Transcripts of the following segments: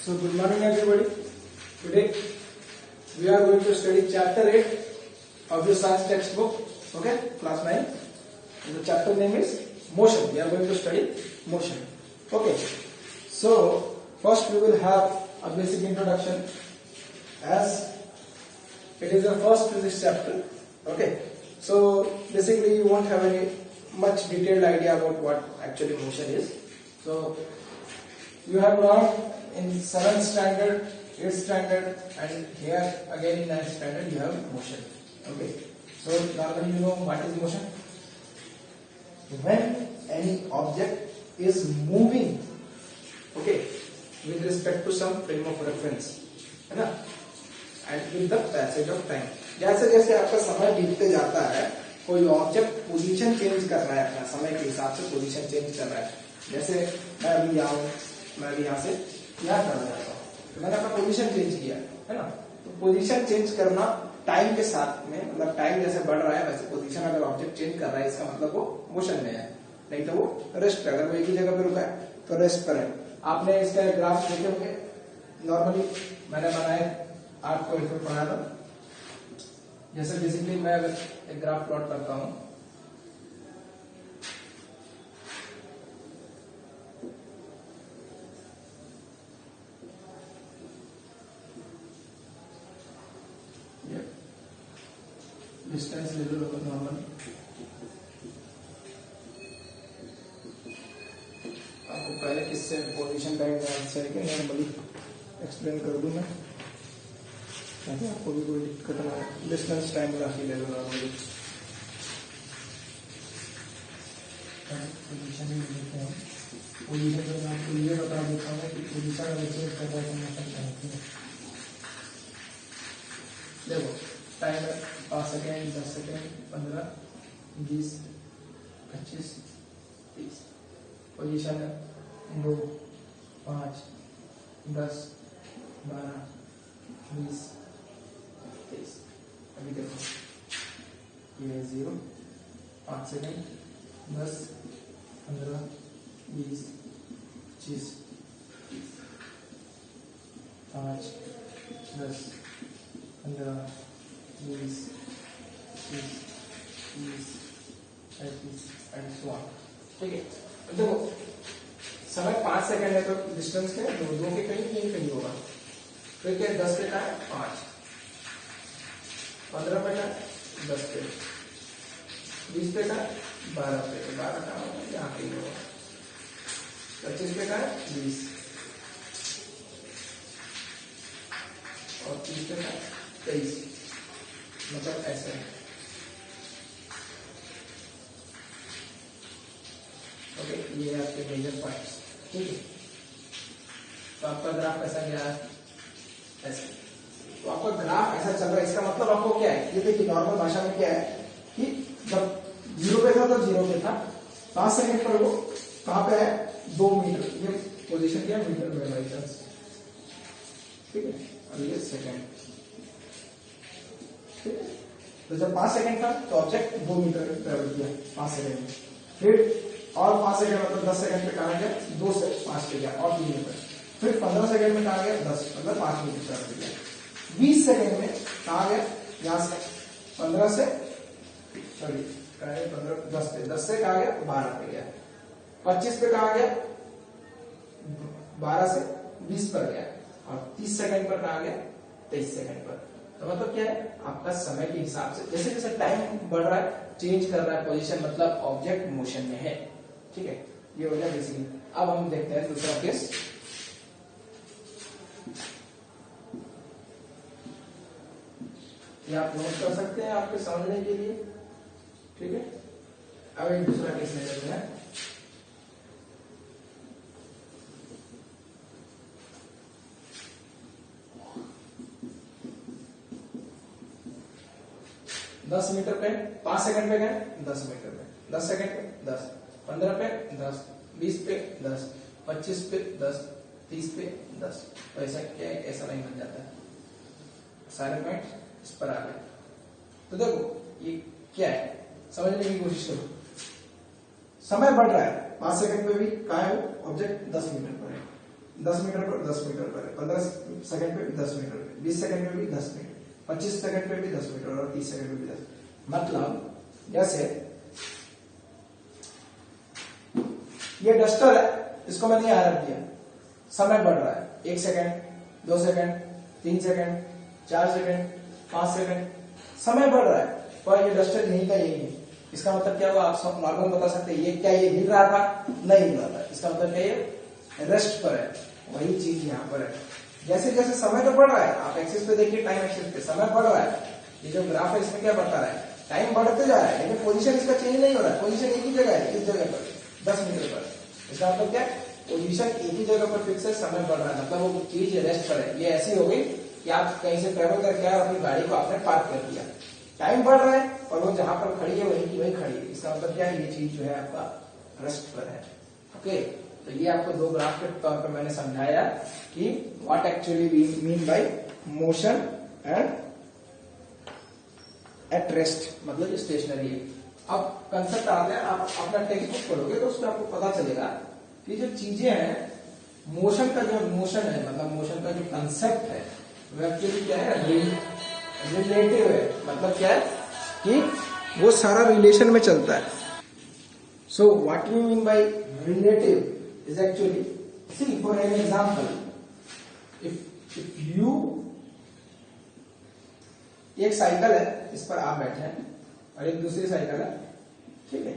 So good morning everybody. Today we are going to study chapter 8 of your science textbook. Okay, class 9. And the chapter name is motion. We are going to study motion. Okay. So first we will have a basic introduction as it is the first physics chapter. Okay. So basically you won't have any much detailed idea about what actually motion is. So you have learned in 7th standard, 8th standard, and here again in 9th standard you have motion. Okay. So normally you know what is motion. When any object is moving, okay, with respect to some frame of reference, है ना, and with the passage of time. जैसे जैसे आपका समय बीतते जाता है, कोई ऑब्जेक्ट पोजीशन चेंज कर रहा है, अपना समय के हिसाब से पोजीशन चेंज कर रहा है. जैसे मैं अभी यहाँ हूँ, मैं अभी यहाँ से यहाँ चला जाता हूँ, तो मैंने अपना पोजीशन चेंज किया, है ना. तो पोजीशन चेंज करना टाइम के साथ में, मतलब टाइम जैसे बढ़ रहा है वैसे पोजीशन अगर ऑब्जेक्ट चेंज कर रहा है, इसका मतलब वो मोशन में है, नहीं तो वो रेस्ट पे. अगर वो एक ही जगह पे रुका है तो रेस्ट पर है. आपने इसका ग्राफ देखे होंगे, नॉर्मली मैंने बनाए, आपको इसको पढ़ाया था. जैसे बेसिकली मैं अगर एक ग्राफ प्लॉट करता हूं, डिस्टेंस ले लो नॉर्मल. आपको पहले किससे पोजीशन टाइम आंसर के नॉर्मली एक्सप्लेन कर दूं मैं, ताकि आपको भी कोई दिक्कत ना हो. डिस्टेंस टाइम ग्राफ ही ले लो नॉर्मली. पोजीशन ही लेते हैं. पोजीशन में आपको ये बता देता हूँ कि पोजीशन अगर चेंज कर रहा है तो मोशन क्या है. देखो टाइम 5 सेकेंड, 10 सेकेंड, 15, 20, 25, 30. पोजीशन है 2, 5, 10, 12, 20, 23. अभी देखो ये 0, 5 सेकेंड, 10, 15, 20, 25, 5, 10, 15, 20, 30, 30, 35 एंड सो ऑन. ठीक है. देखो समय 5 सेकंड है तो डिस्टेंस क्या है, 2 के कहीं होगा. फिर क्या 10 पे का है 5, 15 पे का 10 पे, 20 पे का 12 पे, 12 का यहाँ कहीं होगा. 25 पे का 20 और 30 पे का 23. मतलब ऐसे है. ओके, ये आपके मेजर पॉइंट्स. ठीक है. तो आपका ग्राफ कैसा गया ऐसे. तो आपका ग्राफ ऐसा चल रहा है, इसका मतलब आपको क्या है, ये देखिए नॉर्मल भाषा में क्या है कि जब 0 पे था तो 0 पे था, 5 सेकंड पर वो कहां पे है 2 मीटर. ये पोजीशन क्या मीटर में बाई चांस. ठीक है. अब ये सेकंड. ठीक है. तो जब 5 सेकंड था तो ऑब्जेक्ट 2 मीटर ट्रेवल किया 5 सेकंड में. फिर और 5 सेकंड मतलब 10 सेकंड पे कहा गया 2 से 5 पे गया और 3 मीटर. फिर 15 सेकंड में कहा गया 10 मतलब 5 मीटर ट्रेवल किया. 20 सेकंड में कहा गया यहां से 15 से 10 पे, 10 से कहा गया 12 पे गया. 25 पे कहा गया 12 से 20 पर गया और 30 सेकंड पर कहा गया 23 सेकंड पर. तो मतलब क्या है, आपका समय के हिसाब से जैसे जैसे टाइम बढ़ रहा है चेंज कर रहा है पोजीशन, मतलब ऑब्जेक्ट मोशन में है. ठीक है. ये हो गया बेसिकली. अब हम देखते हैं दूसरा केस. ये आप नोट कर सकते हैं आपके समझने के लिए. ठीक है. अब एक दूसरा केस ले लेते हैं. दस मीटर पे 5 सेकंड पे गए, 10 मीटर पे 10 सेकंड पे 10, 15 पे 10, 20 पे 10, 25 पे 10, 30 पे 10. तो ऐसा क्या है, ऐसा नहीं बन जाता है. सारे पॉइंट इस पर आ गए. तो देखो ये क्या है, समझने की कोशिश करो. समय बढ़ रहा है, 5 सेकंड पे भी कहा है वो ऑब्जेक्ट 10 मीटर पर है, 10 मीटर पर 10 मीटर पर है, 15 सेकंड पे भी 10 मीटर पे, 20 सेकंड पे भी 10 मीटर, 25 सेकंड पे भी 10 मीटर और 30 सेकंड पे भी 10। मतलब जैसे ये डस्टर है, इसको मैंने यहां रख दिया, समय बढ़ रहा है 1 second, 2 second, 3 second, 4 second, 5 second, समय बढ़ रहा है, पर ये डस्टर यहीं का यही है। इसका मतलब क्या हुआ, आप नॉर्मल बता सकते हैं, ये क्या ये हिल रहा था, नहीं हिल रहा था, इसका मतलब क्या ये रेस्ट पर है। वही चीज यहाँ पर है, जैसे जैसे समय तो बढ़ रहा है, आप एक्सिस पे देखिए, टाइम एक्सिस पे समय बढ़ रहा है, ये जो ग्राफ है इसमें क्या बता रहा है, टाइम बढ़ते जा रहा है, लेकिन पोजीशन इसका चेंज नहीं हो रहा है, पोजीशन एक ही जगह है, इस जगह पर 10 मीटर पर। इसका मतलब क्या, पोजीशन एक ही जगह पर फिक्स है, समय बढ़ रहा है, मतलब वो चीज रेस्ट पर है। ये ऐसी हो गई कि आप कहीं से ट्रेवल करके आए, अपनी गाड़ी को आपने पार्क कर दिया, टाइम बढ़ रहा है और वो जहां पर खड़ी है वहीं की वहीं खड़ी है, इसका मतलब क्या है, ये चीज जो है आपका रेस्ट पर है। ओके, तो ये आपको दो ग्राफ के तौर पर मैंने समझाया कि what actually we mean by motion and at rest, मतलब स्टेशनरी है। अब कंसेप्ट आते हैं, आप अपना टेक्स्ट बुक पढ़ोगे तो उसमें आपको पता चलेगा कि जो चीजें हैं, मोशन का जो मोशन है, मतलब मोशन का जो कंसेप्ट है वो एक्चुअली क्या है, रिलेटिव है। मतलब क्या है कि वो सारा रिलेशन में चलता है। So what you mean by relative is actually, see for an example, if you, एक साइकिल है, इस पर आप बैठे हैं और एक दूसरी साइकिल है, ठीक है,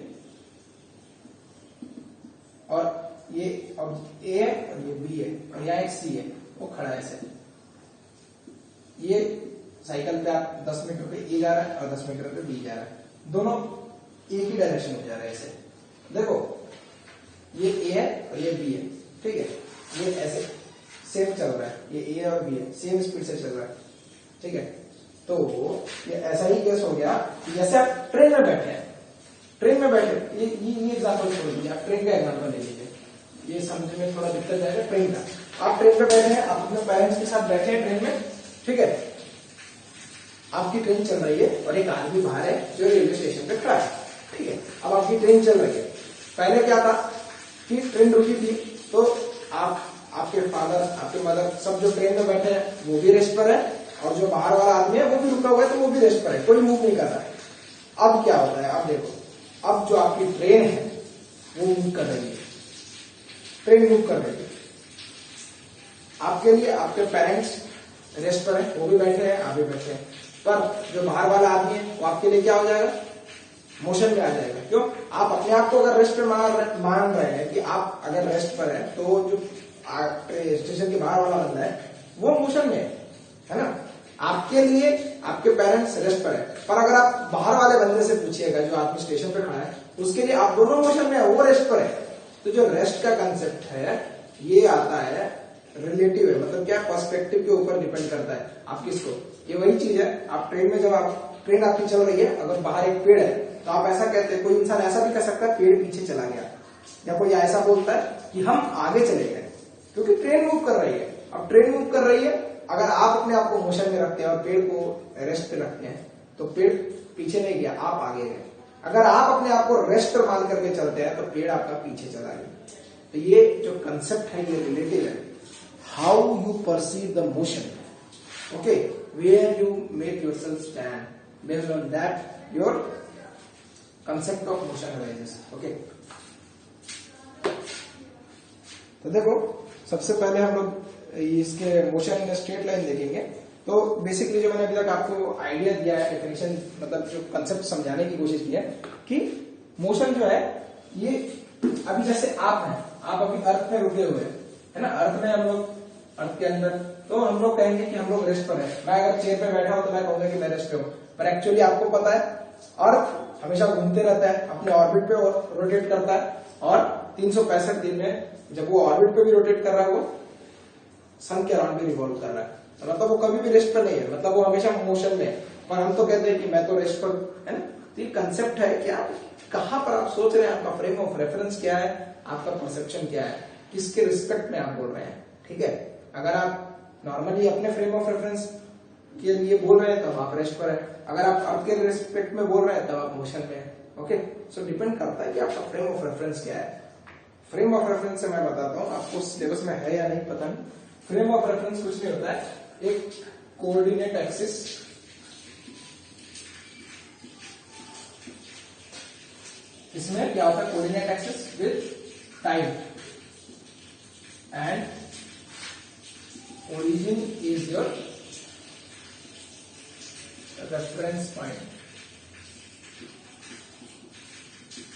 और ये अब ए है और ये बी है और यहाँ एक सी है, वो खड़ा है ऐसे। ये साइकिल पे आप 10 मीटर पे ए जा रहा है और 10 मीटर पे बी जा रहा है, दोनों एक ही डायरेक्शन में जा रहे हैं ऐसे। देखो ये ए है और ये बी है, ठीक है, ये ऐसे सेम चल रहा है, ये ए और बी है, सेम स्पीड से चल रहा है, ठीक है। तो ये ऐसा ही केस हो गया कि जैसे आप ट्रेन में बैठे हैं, ट्रेन में बैठे, ये एग्जाम्पल छोड़ दीजिए, आप ट्रेन का एग्जाम्पल ले लीजिए, ये समझने में थोड़ा दिक्कत आएगा। ट्रेन का, आप ट्रेन में बैठे हैं, आप अपने पेरेंट्स के साथ बैठे हैं ट्रेन में, ठीक है, आपकी ट्रेन चल रही है और एक आदमी बाहर है जो रेलवे स्टेशन पे खड़ा है, ठीक है। अब आपकी ट्रेन चल रही है, पहले क्या था कि ट्रेन रुकी थी तो आपके फादर, आपके मदर, सब जो ट्रेन में बैठे हैं वो भी रेस्ट पर है, और जो बाहर वाला आदमी है वो भी रुका हुआ है तो वो भी रेस्ट पर है, कोई मूव नहीं कर रहा है। अब क्या होता है, अब देखो, अब जो आपकी ट्रेन है वो मूव कर रही है, ट्रेन मूव कर रही है, आपके लिए आपके पेरेंट्स रेस्ट पर है, वो भी बैठे हैं, आप भी बैठे हैं, पर जो बाहर वाला आदमी है वो आपके लिए क्या हो जाएगा, मोशन में आ जाएगा। क्यों, आप अपने आप को अगर रेस्ट पे मान रहे हैं कि आप अगर रेस्ट पर है, तो जो स्टेशन के बाहर वाला बंदा है वो मोशन में है ना। आपके लिए आपके पेरेंट्स रेस्ट पर है, पर अगर आप बाहर वाले बंदे से पूछिएगा जो आदमी स्टेशन पे खड़ा है, उसके लिए आप दोनों मोशन में है, वो रेस्ट पर है। तो जो रेस्ट का कंसेप्ट है ये आता है रिलेटिव है, मतलब क्या, पर्सपेक्टिव के ऊपर डिपेंड करता है आप किसको। ये वही चीज है, आप ट्रेन में, जब आप ट्रेन आपकी चल रही है, अगर बाहर एक पेड़ है तो आप ऐसा कहते हैं, कोई इंसान ऐसा भी कह सकता है पेड़ पीछे चला गया, या कोई ऐसा बोलता है कि हम आगे चले गए, क्योंकि ट्रेन मूव कर रही है। अब ट्रेन मूव कर रही है, अगर आप अपने आप को मोशन में रखते हैं और पेड़ को रेस्ट पे रखते हैं तो पेड़ पीछे नहीं गया, आप आगे गए। अगर आप अपने आप को रेस्ट पर मान करके चलते हैं तो पेड़ आपका पीछे चला गया। तो ये जो कंसेप्ट है ये रिलेटिव है, how you perceive the motion, okay, where you make yourself stand, based on that your concept of motion arises. Okay, तो देखो सबसे पहले हम लोग इसके मोशन इन स्ट्रेट लाइन देखेंगे। तो बेसिकली जो मैंने अभी तक आपको आइडिया दिया है, डेफिनेशन, मतलब जो कंसेप्ट समझाने की कोशिश की है कि मोशन जो है ये, अभी जैसे आप हैं, आप अभी अर्थ में रुके हुए हैं, है ना, अर्थ में हम लोग, अर्थ के अंदर, तो हम लोग कहेंगे कि हम लोग रेस्ट पर है। मैं अगर चेयर पे बैठा हूं तो मैं कहूंगा कि मैं रेस्ट पे हूं, पर एक्चुअली आपको पता है अर्थ हमेशा घूमते रहता है, अपने ऑर्बिट पे रोटेट करता है, और 365 दिन में जब वो ऑर्बिट पे भी रोटेट कर रहा है, वो सन के अराउंड भी रिवॉल्व कर रहा है, मतलब वो कभी भी रेस्ट पर नहीं है, मतलब वो हमेशा मोशन में है। पर हम तो कहते हैं कि मैं तो रेस्ट पर, है ना। तो ये कंसेप्ट है कि आप कहां पर आप सोच रहे हैं, आपका फ्रेम ऑफ रेफरेंस क्या है, आपका परसेप्शन क्या है, किसके रिस्पेक्ट में आप बोल रहे हैं, ठीक है। अगर आप नॉर्मली अपने फ्रेम ऑफ रेफरेंस के लिए बोल रहे हैं तब आप रेस्ट पर है, अगर आप अर्थ के रिस्पेक्ट में बोल रहे हैं तब आप मोशन में है। ओके, सो डिपेंड करता है कि आपका फ्रेम ऑफ रेफरेंस क्या है। फ्रेम ऑफ रेफरेंस से मैं बताता हूं आपको, सिलेबस में है या नहीं पता नहीं। फ्रेम ऑफ रेफरेंस कुछ नहीं होता है, एक कोऑर्डिनेट एक्सिस, इसमें क्या होता है, coordinate axis with time and origin is your reference point.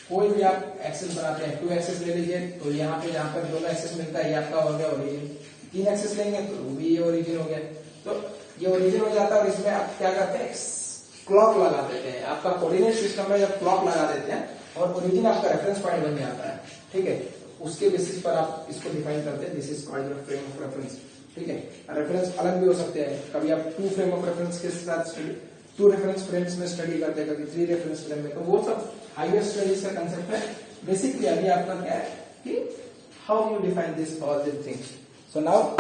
कोई भी आप एक्सिस बनाते हैं, 2 एक्सिस ले लीजिए, तो यहाँ पे जहां पर दोनों एक्सिस मिलता है ये आपका हो गया ओरिजिन। 3 एक्सिस लेंगे तो भी ये ओरिजिन हो गया। तो ये ओरिजिन हो जाता है और इसमें आप क्या करते हैं, क्लॉक लगा देते हैं। आपका कोऑर्डिनेट सिस्टम में जब क्लॉक लगा देते हैं और ओरिजिन आपका रेफरेंस पॉइंट बन जाता है, ठीक है, उसके बेसिस पर आप इसको डिफाइन करते हैं, this is called your frame of reference, ठीक है। रेफरेंस अलग भी हो सकते हैं, कभी आप 2 फ्रेम ऑफ रेफरेंस के साथ स्टडी, 2 रेफरेंस फ्रेम्स में स्टडी करते हैं, कभी 3 रेफरेंस फ्रेम में, तो वो सब हायर स्टडीज का कंसेप्ट है। बेसिकली अभी आपका क्या है कि how you define this all this things. So now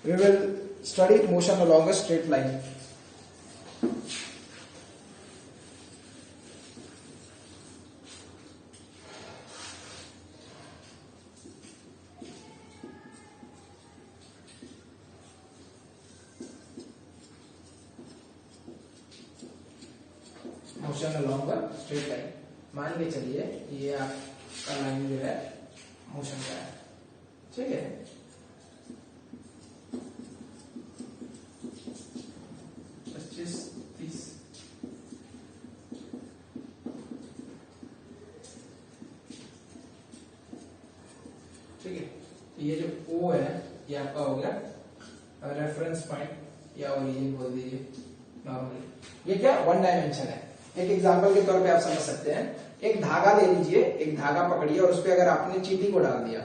we will study motion along a straight line. Motion along a straight line, मान के चलिए ये आपका लाइन जो है मोशन का है, ठीक है। ठीक है, ये जो O है ये आपका हो गया रेफरेंस पॉइंट या ओरिजिन बोल दीजिए नॉर्मली। ये क्या 1 डायमेंशन है। एक एग्जांपल के तौर पे आप समझ सकते हैं, एक धागा ले लीजिए, एक धागा पकड़िए और उस पर अगर आपने चींटी को डाल दिया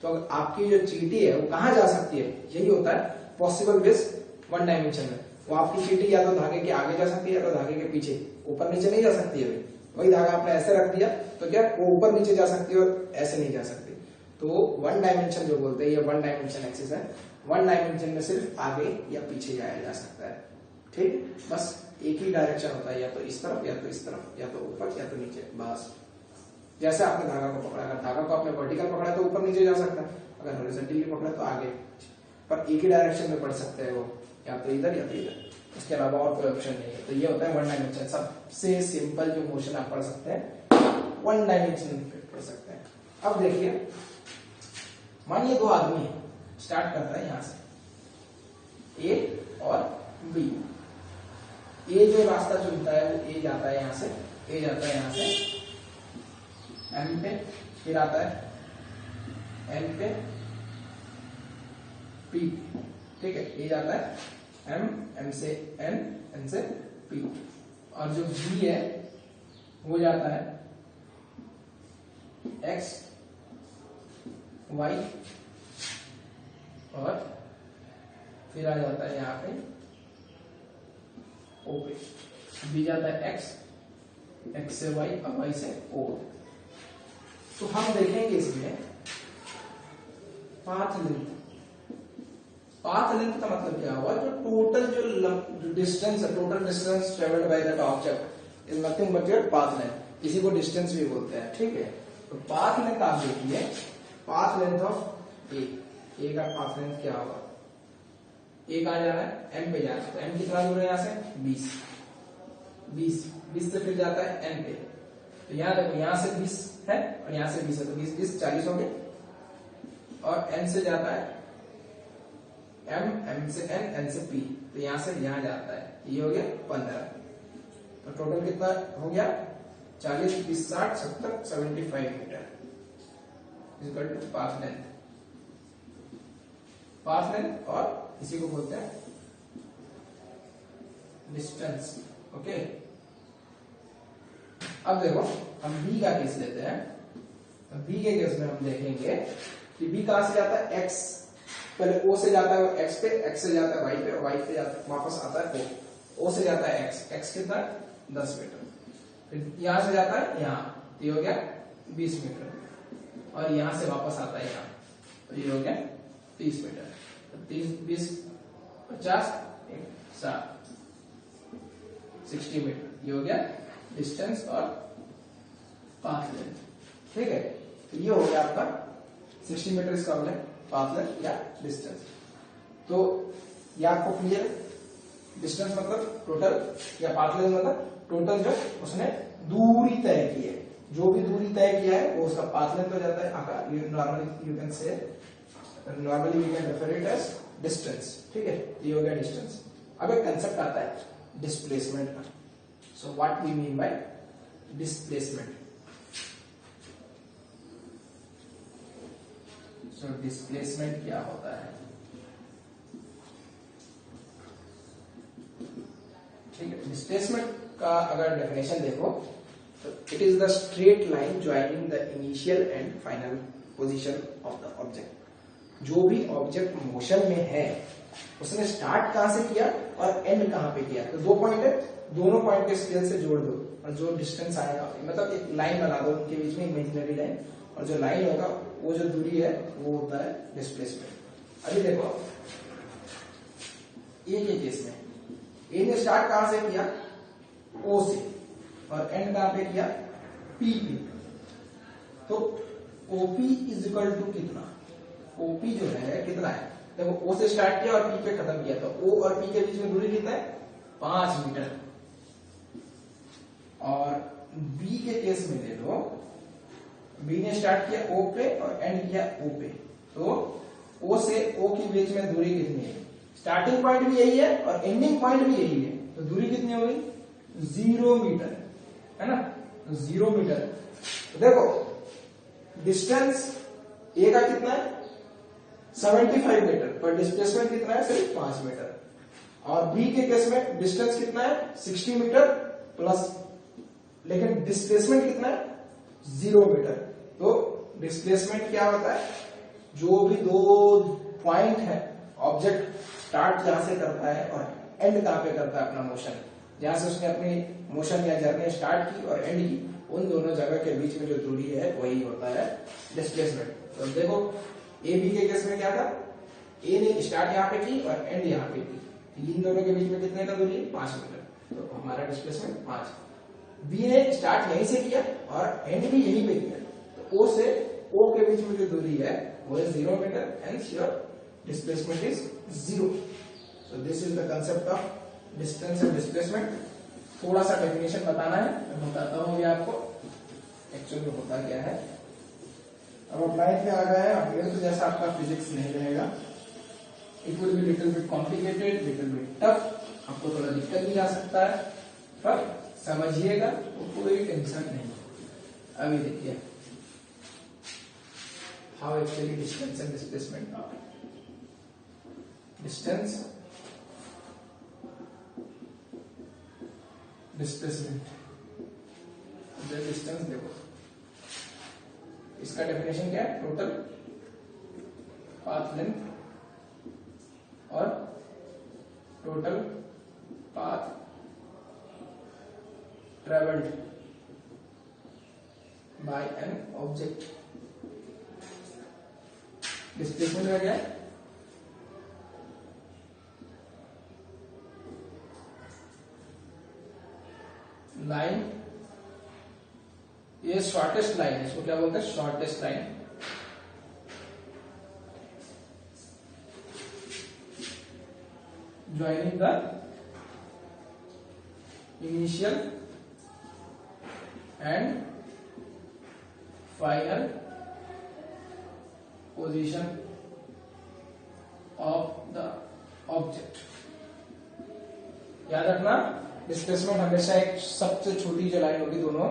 तो आपकी जो चींटी है वो कहां जा सकती है, यही होता है पॉसिबल बेस 1 डायमेंशन में। वो आपकी चींटी या तो धागे के आगे जा सकती है या तो धागे के पीछे, ऊपर नीचे नहीं जा सकती है। वही धागा आपने ऐसे रख दिया तो क्या वो ऊपर नीचे जा सकती है और ऐसे नहीं जा सकती। तो 1 डायमेंशन जो बोलते हैं ये 1 डायमेंशन एक्सिस है। 1 डायमेंशन में सिर्फ आगे या पीछे जाया जा सकता है, ठीक, बस एक ही डायरेक्शन होता है, या तो इस तरफ या तो इस तरफ, या तो ऊपर या तो नीचे, बस। जैसे आपने धागा को पकड़ा, अगर धागा को आपने वर्टिकल पकड़ा तो ऊपर नीचे जा सकता है, अगर हॉरिजॉन्टली पकड़ा तो आगे, पर एक ही डायरेक्शन में बढ़ सकते हैं वो, या तो इधर या तो इधर, इसके अलावा और कोई ऑप्शन नहीं है। तो ये होता है 1 डायमेंशन। सबसे सिंपल जो मोशन आप पढ़ सकते हैं 1 डायमेंशन पे पढ़ सकते हैं। अब देखिए, मानिए 2 आदमी है, स्टार्ट करता है यहां से ए और बी। ए जो रास्ता चुनता है वो ए जाता है यहां से, ए जाता है यहां से एम पे, फिर आता है एन पे पी, ठीक है, ए जाता है एम, एम से एन, एन से पी। और जो बी है वो जाता है एक्स वाई और फिर आ जाता है यहां पे ओ पे। बी जाता है एक्स, एक्स से वाई और वाई से ओ। तो हम देखेंगे इसमें पाथ लेंथ। पाथ लेंथ का मतलब क्या हुआ, जो टोटल जो डिस्टेंस है, total distance travelled by that object is nothing but your path length. इसी को डिस्टेंस भी बोलते हैं, ठीक है। तो पाथ लेंथ आप देखिए, पाथ लेंथ ऑफ ए का पाथ लेंथ क्या होगा, ए कहां जा रहा है, एम पे जा रहा है, तो एम कितना दूर है यहां से 20 से फिर जाता है एन पे। तो यहां देखो, यहां से 20 है और यहां से 20 है, तो 20 40 हो गए। और एन से जाता है एम, एम से एन, एन से पी, तो यहां से यहां जाता है, ये हो गया 15। तो टोटल कितना हो गया 40 20 60 70 75 metre equal to path length. Path length और इसी को बोलते हैं डिस्टेंस, ओके। अब देखो हम बी का केस लेते हैं। तो बी के केस में हम देखेंगे कि बी कहां से जाता है, एक्स, पहले ओ से जाता है एक्स पे, एक्स से जाता है वाई पे, वाई पे वापस आता है ओ से जाता है एक्स, एक्स कितना 10 मीटर, फिर यहां से जाता है यहां, ये हो गया 20 मीटर, और यहां से वापस आता है यहां, तो ये हो गया 30 मीटर। 30 20 50 60 60 मीटर, ये हो गया डिस्टेंस और पाथ लेंथ, ठीक है। तो ये हो गया आपका 60 मीटर इसका हमने पाथ लेंथ या डिस्टेंस। तो ये आपको क्लियर है, डिस्टेंस मतलब टोटल या पाथ लेंथ मतलब टोटल जो उसने दूरी तय की है, जो भी दूरी तय किया है वो उसका पाथ लेंथ हो जाता है। Normally you can say, normally we can refer it as distance. ठीक है, ये हो गया डिस्टेंस। अब एक कंसेप्ट आता है डिस्प्लेसमेंट का। So what we mean by displacement. So displacement क्या होता है? ठीक है, डिस्प्लेसमेंट का अगर डेफिनेशन देखो तो it is the straight line joining the initial and final position of the object. जो भी ऑब्जेक्ट मोशन में है उसने स्टार्ट कहां से किया और एंड कहां पे किया। तो 2 पॉइंट है, दोनों पॉइंट के स्केल से जोड़ दो और जो डिस्टेंस आएगा, मतलब एक लाइन बना दो उनके बीच में, इमेजिनरी लाइन, और जो लाइन होगा वो जो दूरी है वो होता है डिस्प्लेसमेंट। अभी देखो ए के केस में ए ने स्टार्ट कहां से किया, ओ से, और एंड कहां पे किया, पी पे। तो ओपी इज इक्वल टू कितना, ओपी जो है कितना है, देखो ओ से स्टार्ट किया और पी पे खत्म किया, तो ओ और पी के बीच में दूरी कितना है, 5 मीटर। और बी के केस में ले लो, बी ने स्टार्ट किया ओ पे और एंड किया ओ पे, तो ओ से ओ के बीच में दूरी कितनी है, स्टार्टिंग पॉइंट भी यही है और एंडिंग पॉइंट भी यही है, तो दूरी कितनी हो गई, 0 मीटर, है ना, 0 मीटर। तो देखो डिस्टेंस ए का कितना है, 75 मीटर, पर डिस्प्लेसमेंट कितना है, सिर्फ 5 मीटर। और बी के केस में डिस्टेंस कितना है, 60 मीटर प्लस, लेकिन डिस्प्लेसमेंट कितना है, 0 मीटर। तो डिस्प्लेसमेंट क्या होता है, जो भी 2 पॉइंट है, ऑब्जेक्ट स्टार्ट जहां से करता है और एंड कहां पे करता है अपना मोशन, जहां से उसने अपनी मोशन या जर्नी स्टार्ट की और एंड की, उन दोनों जगह के बीच में जो दूरी है वही होता है डिस्प्लेसमेंट। तो देखो ए बी के केस में क्या था, ए ने स्टार्ट यहाँ पे की और एंड यहाँ पे की, इन दोनों के बीच में कितने का दूरी है, 5 मीटर, तो हमारा डिस्प्लेसमेंट 5। बी ने स्टार्ट यहीं से किया और एंड भी यहीं पे किया, तो ओ से ओ के बीच में जो दूरी है वो है 0 metre, hence your displacement is 0। So this is the concept of distance and displacement. थोड़ा सा डेफिनेशन बताना है, मैं बताता हूँ ये आपको एक्चुअल में होता क्या है। अब अप्लाइड पे आ गया है, अब तो जैसा आपका फिजिक्स नहीं रहेगा, it will be little bit complicated, little bit tough, आपको थोड़ा दिक्कत भी आ सकता है, पर समझिएगा तो कोई टेंशन नहीं। अभी देखिए how actually distance and displacement are. Distance, displacement, distance देखो इसका डेफिनेशन क्या है, टोटल पाथ लेंथ और total path travelled by an object. Displacement का क्या है, लाइन, ये शॉर्टेस्ट लाइन है, इसको क्या बोलते हैं, shortest line, joining the initial and final position of the object. याद रखना डिस्प्लेसमेंट हमेशा एक सबसे छोटी जो लाइन होगी दोनों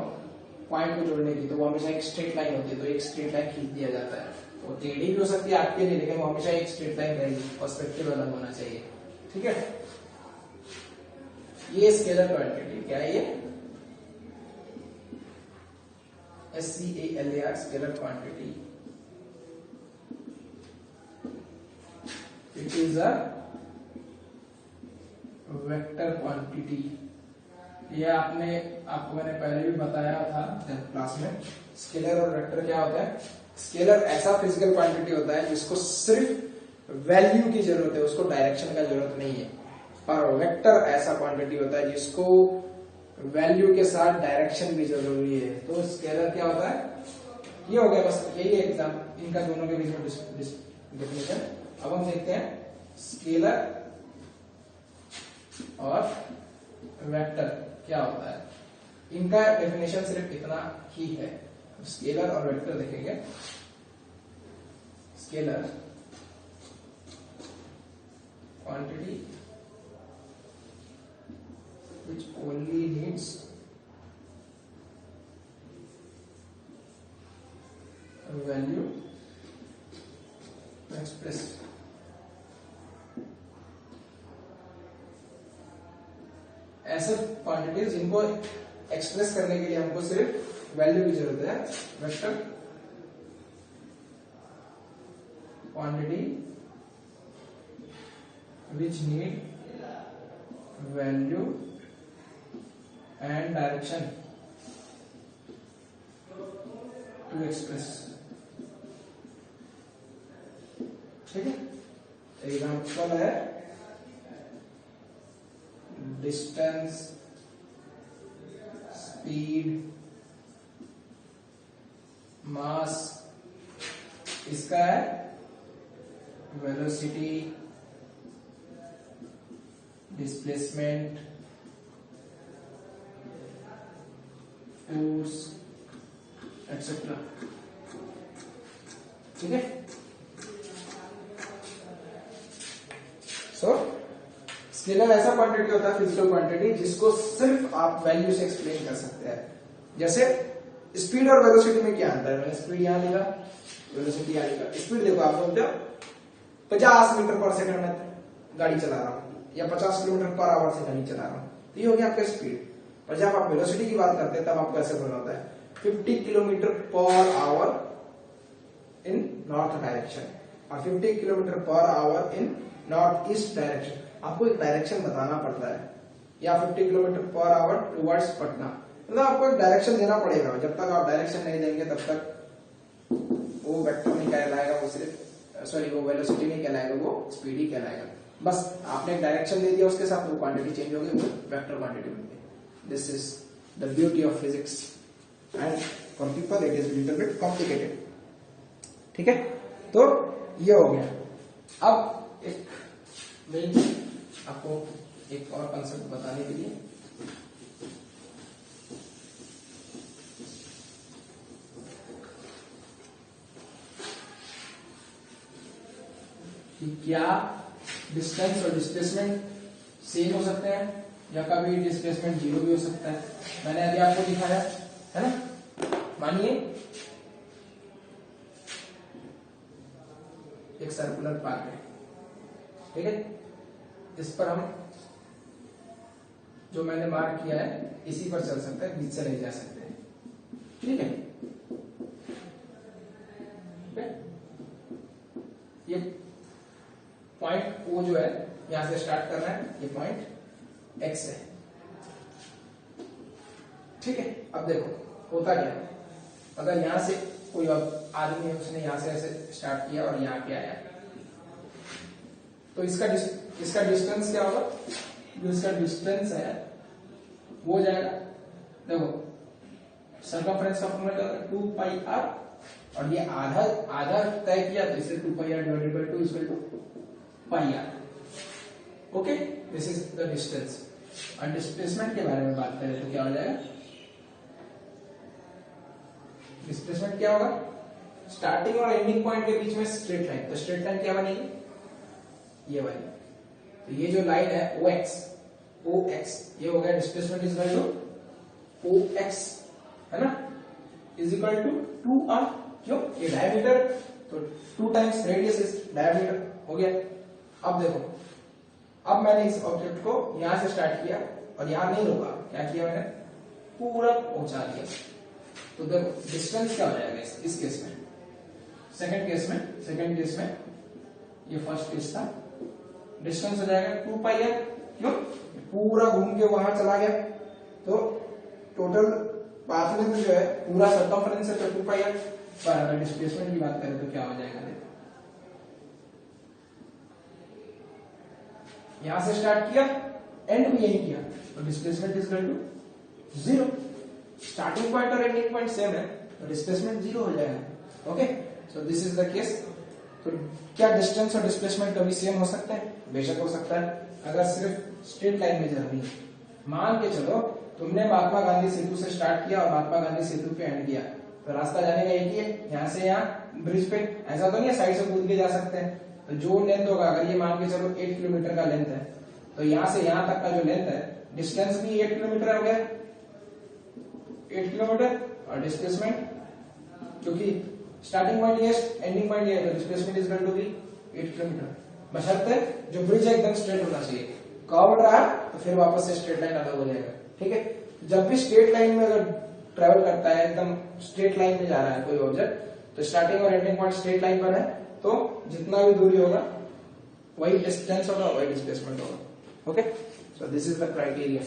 पॉइंट को जोड़ने की, तो वो हमेशा एक स्ट्रेट लाइन होती है, तो एक स्ट्रेट लाइन खींच दिया जाता है, तो टेढ़ी भी हो सकती है आपके लिए, लेकिन वो हमेशा एक स्ट्रेट लाइन रहेगी, पर्सपेक्टिव अलग होना चाहिए। ठीक है, ये स्केलर क्वांटिटी क्या है, ये SCALAR scalar quantity, it is a vector quantity. ये आपको मैंने पहले भी बताया था क्लास में, स्केलर और वेक्टर क्या होता है। स्केलर ऐसा फिजिकल क्वांटिटी होता है जिसको सिर्फ वैल्यू की जरूरत है, उसको डायरेक्शन का जरूरत नहीं है। और वेक्टर ऐसा क्वांटिटी होता है जिसको वैल्यू के साथ डायरेक्शन भी जरूरी है। तो स्केलर क्या होता है, ये हो गया, बस यही है एग्जाम इनका दोनों के बीच में डेफिनेशन। अब हम देखते हैं स्केलर और वेक्टर क्या होता है। इनका डेफिनेशन सिर्फ इतना ही है। स्केलर और वेक्टर देखेंगे। Scalar quantity which only needs a value to express ऐसे क्वांटिटीज जिनको एक्सप्रेस करने के लिए हमको सिर्फ वैल्यू की जरूरत है। Vector quantity which need value and direction to express। ठीक है, एग्जाम्पल है डिस्टेंस, स्पीड, मास, इसका है वेलोसिटी, डिस्प्लेसमेंट, फोर्स एक्सेट्रा। ठीक है, सो स्केलर ऐसा क्वांटिटी होता है, फिजिकल क्वांटिटी, जिसको सिर्फ आप वैल्यू से एक्सप्लेन कर सकते हैं। जैसे स्पीड और वेलोसिटी में क्या अंतर है? मैंने स्पीड यहां लिखा, वेलोसिटी यहां लिखा। स्पीड देखो, आप बोलते हो 50 मीटर पर सेकंड में गाड़ी चला रहा हूं या 50 किलोमीटर पर आवर से गाड़ी चला रहा हूं, तो ये हो गया आपका स्पीड। और जब आप वेलोसिटी की बात करते हैं तब आपको ऐसे बोलना होता है 50 किलोमीटर पर आवर इन नॉर्थ डायरेक्शन और 50 किलोमीटर पर आवर इन नॉर्थ ईस्ट डायरेक्शन। आपको एक डायरेक्शन बताना पड़ता है, या 50 kilometre per hour towards Patna, मतलब आपको एक डायरेक्शन देना पड़ेगा। जब तक आप डायरेक्शन नहीं देंगे तब तक वो वेक्टर नहीं कहलाएगा, वो सिर्फ वो वेलोसिटी नहीं कहलाएगा, वो स्पीड ही कहलाएगा। बस आपने एक डायरेक्शन दे दिया, उसके साथ वो क्वांटिटी चेंज हो गई, वो वेक्टर क्वांटिटी बन गई। This is the beauty of physics and for people it is little bit complicated. ठीक है, तो ये हो गया। अब एक मेन आपको एक और कंसेप्ट बताने के लिए, कि क्या डिस्टेंस और डिस्प्लेसमेंट सेम हो सकते हैं या कभी डिस्प्लेसमेंट 0 भी हो सकता है। मैंने अभी आपको दिखाया है ना, मानिए एक सर्कुलर पाथ है, ठीक है, इस पर हम जो मैंने मार्क किया है इसी पर चल सकते हैं, बीच से नहीं जा सकते। ठीक है, ये पॉइंट O जो है यहां से स्टार्ट कर रहा है, ये पॉइंट X है। ठीक है, अब देखो होता क्या है, अगर यहां से कोई आदमी है, उसने यहां से ऐसे स्टार्ट किया और यहां पे आया, तो इसका डिस्टेंस क्या होगा? जो इसका डिस्टेंस है वो जाएगा, देखो सर्कमफ्रेंस का फॉर्मूला क्या है? 2πr, और ये आधा तय किया तो इसे 2πr divided by 2 equal to πr। Okay, this is the distance. और डिस्प्लेसमेंट के बारे में बात करें तो क्या हो जाएगा? डिस्प्लेसमेंट क्या होगा? स्टार्टिंग और एंडिंग पॉइंट के बीच में स्ट्रेट लाइन, तो स्ट्रेट लाइन क्या बनेगी? ये वाली। तो ये जो लाइन है OX, ये हो गया displacement is equal to OX, है ना, इज इक्वल टू 2r। क्यों? ये डायमीटर, तो 2 टाइम्स रेडियस इज डायमीटर हो गया। अब देखो, अब मैंने इस ऑब्जेक्ट को यहां से स्टार्ट किया और यहां नहीं रोका, क्या किया मैंने? पूरा पहुंचा दिया। तो देखो डिस्टेंस क्या हो जाएगा इस केस में? सेकंड केस में ये फर्स्ट केस था, डिस्टेंस हो जाएगा 2πr। क्यों? पूरा घूम के वहां चला गया, तो टोटल पाथ में जो है पूरा सर्कमफ्रेंस है, तो 2πr। पर अगर डिस्प्लेसमेंट की बात करें तो क्या हो जाएगा? यहां से स्टार्ट किया, एंड भी यही किया, तो displacement is equal to 0। Starting point और एंडिंग पॉइंट सेम है, तो डिस्प्लेसमेंट जीरो हो जाएगा। Okay, so this is the case. तो क्या डिस्टेंस और डिस्प्लेसमेंट कभी सेम हो सकते हैं? बेशक हो सकता है, अगर सिर्फ स्ट्रेट लाइन में जर्नी है। मान के चलो तुमने महात्मा गांधी सेतु से स्टार्ट किया और महात्मा गांधी सेतु पे एंड किया, तो रास्ता जाने का एक ही है, यहाँ से यहाँ ब्रिज पे। ऐसा तो नहीं है साइड से कूद के जा सकते हैं। तो जो लेंथ होगा, अगर ये मान के चलो 8 किलोमीटर का लेंथ है, तो यहाँ से यहाँ तक का जो लेंथ है, डिस्टेंस भी 8 किलोमीटर हो गया, 8 किलोमीटर। और डिस्प्लेसमेंट, क्योंकि स्टार्टिंग पॉइंट ये एंडिंग पॉइंट ये है, तो displacement is equal to 8 kilometre. बशर्ते जो ब्रिज है एकदम स्ट्रेट होना चाहिए। कर्व्ड रहा तो फिर वापस से स्ट्रेट लाइन अलग हो जाएगा। ठीक है, जब भी स्ट्रेट लाइन में अगर ट्रेवल करता है, एकदम स्ट्रेट लाइन में जा रहा है कोई ऑब्जेक्ट, तो स्टार्टिंग और एंडिंग पॉइंट स्ट्रेट लाइन पर है, तो जितना भी दूरी होगा वही डिस्टेंस होगा, वही डिस्प्लेसमेंट होगा। Okay, so this is the criteria.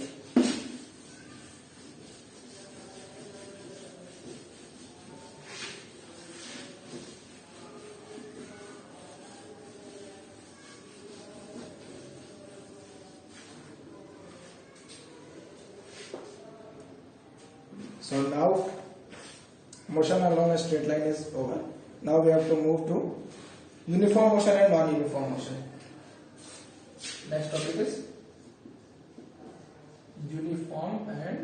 So now motion along a straight line is over. Now we have to move to uniform motion and non-uniform motion. Next topic is uniform and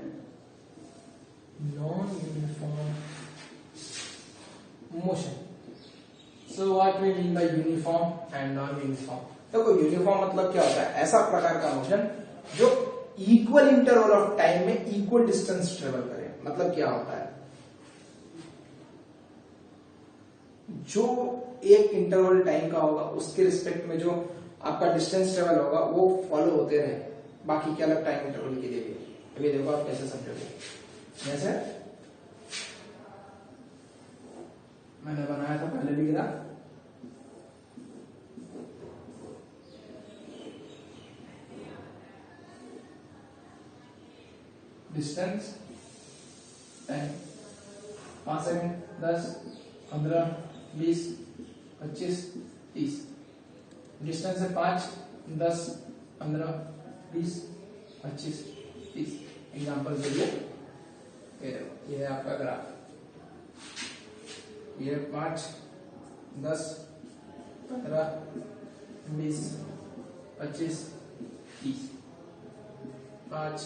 non-uniform motion. So what we mean by uniform and non-uniform? देखो uniform मतलब क्या होता है? ऐसा प्रकार का motion जो equal interval of time में इक्वल डिस्टेंस ट्रेवल करे। मतलब क्या होता है? जो एक इंटरवल टाइम का होगा उसके रिस्पेक्ट में जो आपका डिस्टेंस ट्रेवल होगा वो फॉलो होते रहे बाकी के अलग टाइम इंटरवल के लिए भी। अभी देखो आप कैसे समझोगे। जैसे मैंने बनाया था पहले भी graph, distance time 5 second, 10, 15, 20, 25, 30। Distance है 5, 10, 15, 20, 25, 30। एग्जाम्पल के लिए ये है आपका ग्राफ। ये 5, 10, 15, 20, 25, 30। 5,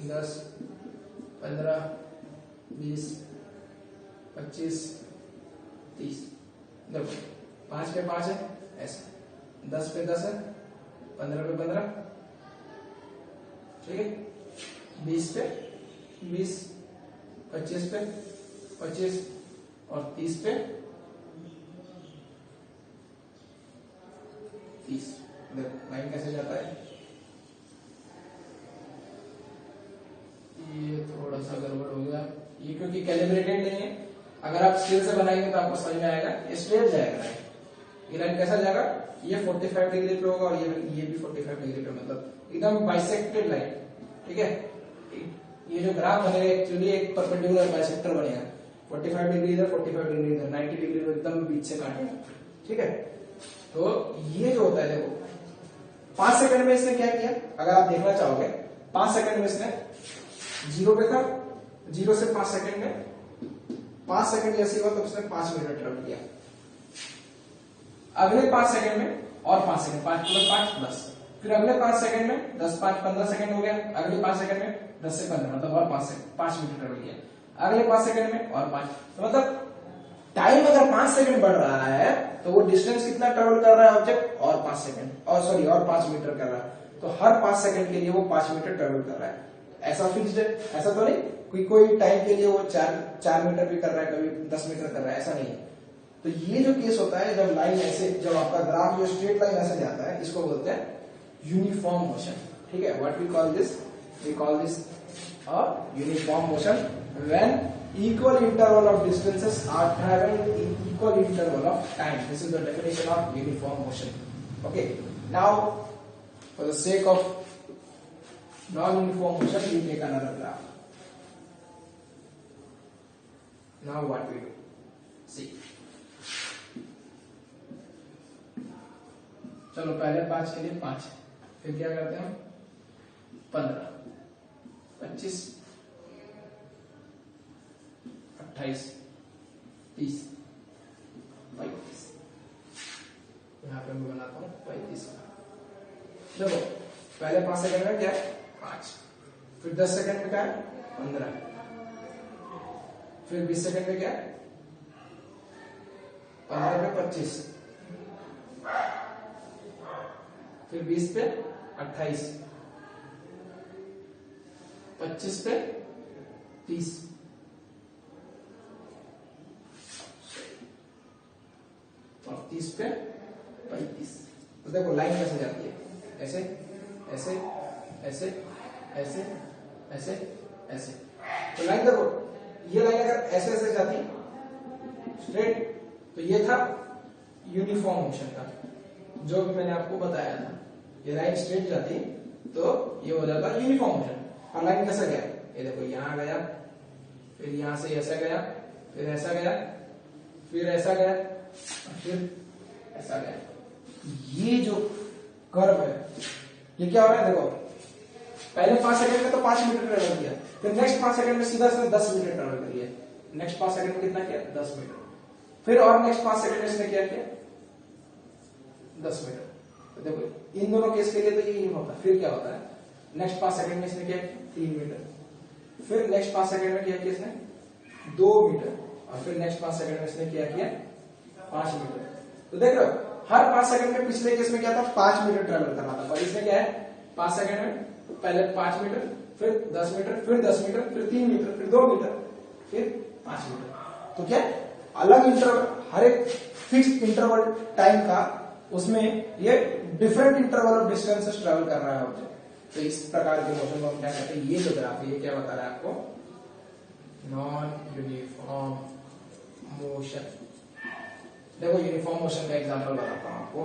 10, 15, 20, 25, 30। देखो 5 पे 5 है ऐसे, 10 पे 10 है, 15 पे 15, ठीक है, 20 पे 20, 25 पे 25 और 30 पे 30। देखो लाइन कैसे जाता है। ये थोड़ा सा गड़बड़ हो गया, ये क्योंकि कैलिब्रेटेड नहीं है। अगर आप स्केल से बनाएंगे तो आपको समझ में आएगा। ये स्ट्रेट जाएगा लाइन। ये लाइन कैसा जाएगा? ये 45 डिग्री पे होगा और ये भी 45 डिग्री पे, मतलब एकदम बाइसेक्टेड लाइन। ठीक है, ये जो ग्राफ बनेगा एक्चुअली एक परपेंडिकुलर बाइसेक्टर बनेगा। 45 डिग्री इधर, 45 डिग्री इधर, 90 डिग्री को एकदम बीच से काटेगा। ठीक है, तो ये जो होता है देखो 5 सेकंड में इसने क्या किया, अगर आप देखना चाहोगे 5 सेकंड में इसने 0 पे था, 0 से 5 सेकंड में 5 सेकंड जैसे हुआ तो उसने 5 मिनट ट्रेवल किया। अगले 5 सेकंड में और 5 सेकंड, 5 + 5 10। फिर अगले 5 सेकंड में 10 5 15 सेकंड हो गया। अगले 5 सेकंड में 10 से 15 मतलब और 5 मिनट ट्रेवल किया। अगले 5 सेकंड में और 5, तो मतलब टाइम अगर 5 सेकंड बढ़ रहा है तो वो डिस्टेंस कितना ट्रेवल कर रहा है ऑब्जेक्ट, और 5 सेकंड, और सॉरी और 5 मीटर कर रहा है। तो हर 5 सेकंड के लिए वो 5 मीटर ट्रेवल कर रहा है। ऐसा फिक्स्ड है, ऐसा तो नहीं कोई टाइम के लिए वो 4 मीटर भी कर रहा है, कभी 10 मीटर कर रहा है, ऐसा नहीं है। तो ये जो केस होता है जब लाइन ऐसे, जब आपका ग्राफ जो स्ट्रेट लाइन ऐसे जाता है, इसको बोलते हैं यूनिफॉर्म मोशन। ठीक है, what we call this, we call this a uniform motion when equal interval of distances are traveled in equal interval of time. This is the definition of uniform motion. Okay, now for the sake of non-uniform motion we take another graph. Now what we do, see, चलो पहले 5 के लिए 5, फिर क्या करते हैं 15, 25, 28, 28, 30, 35। यहाँ पे मैं बनाता हूँ 35 का। देखो पहले 5 सेकंड में क्या है 5, फिर 10 सेकंड में क्या है 15, फिर 20 सेकंड में क्या है 15 पे 25, फिर 20 पे 28, 25 पे 30, और 30 पे 35। तो देखो लाइन कैसे जाती है, ऐसे ऐसे ऐसे ऐसे ऐसे ऐसे। तो लाइन देखो, ये लाइन अगर ऐसे ऐसे जाती स्ट्रेट तो ये था यूनिफॉर्म मोशन का, जो भी मैंने आपको बताया था। ये लाइन स्ट्रेट जाती तो ये हो जाता यूनिफॉर्म मोशन। और लाइन कैसा गया, ये देखो यहां गया, फिर यहां से ऐसा गया, फिर ऐसा गया, फिर ऐसा गया, फिर ऐसा गया। ये जो कर्व है ये क्या हो रहा है, देखो पहले 5 सेकंड में तो 5 मीटर ट्रेवल किया, फिर नेक्स्ट 5 सेकंड में सीधा इसने 10 मीटर ट्रेवल कर लिया। नेक्स्ट 5 सेकंड में कितना किया 10 मीटर, फिर और नेक्स्ट 5 सेकंड में इसने क्या किया 10 मीटर। तो देखो इन दोनों केस के लिए तो ये नहीं होता। फिर क्या होता है, नेक्स्ट 5 सेकंड में इसने क्या 3 मीटर, फिर नेक्स्ट 5 सेकंड में क्या किया इसने 2 मीटर, और फिर नेक्स्ट 5 सेकंड में इसने क्या किया 5 मीटर। तो देख रहे हो हर 5 सेकंड में पिछले केस में क्या था 5 मीटर ट्रेवल करना था, और इसमें क्या है 5 सेकंड में पहले 5 मीटर, फिर 10 मीटर, फिर 10 मीटर, फिर 3 मीटर, फिर 2 मीटर, फिर 5 मीटर। तो क्या अलग इंटरवल, हर एक फिक्स्ड इंटरवल टाइम का, उसमें ये different interval of distances travel कर रहा है ऑब्जेक्ट। तो इस प्रकार के मोशन को हम क्या कहते हैं, ये जो ग्राफ है ये क्या बता रहा है आपको, नॉन यूनिफॉर्म मोशन। देखो यूनिफॉर्म मोशन का एग्जांपल बताता हूं आपको।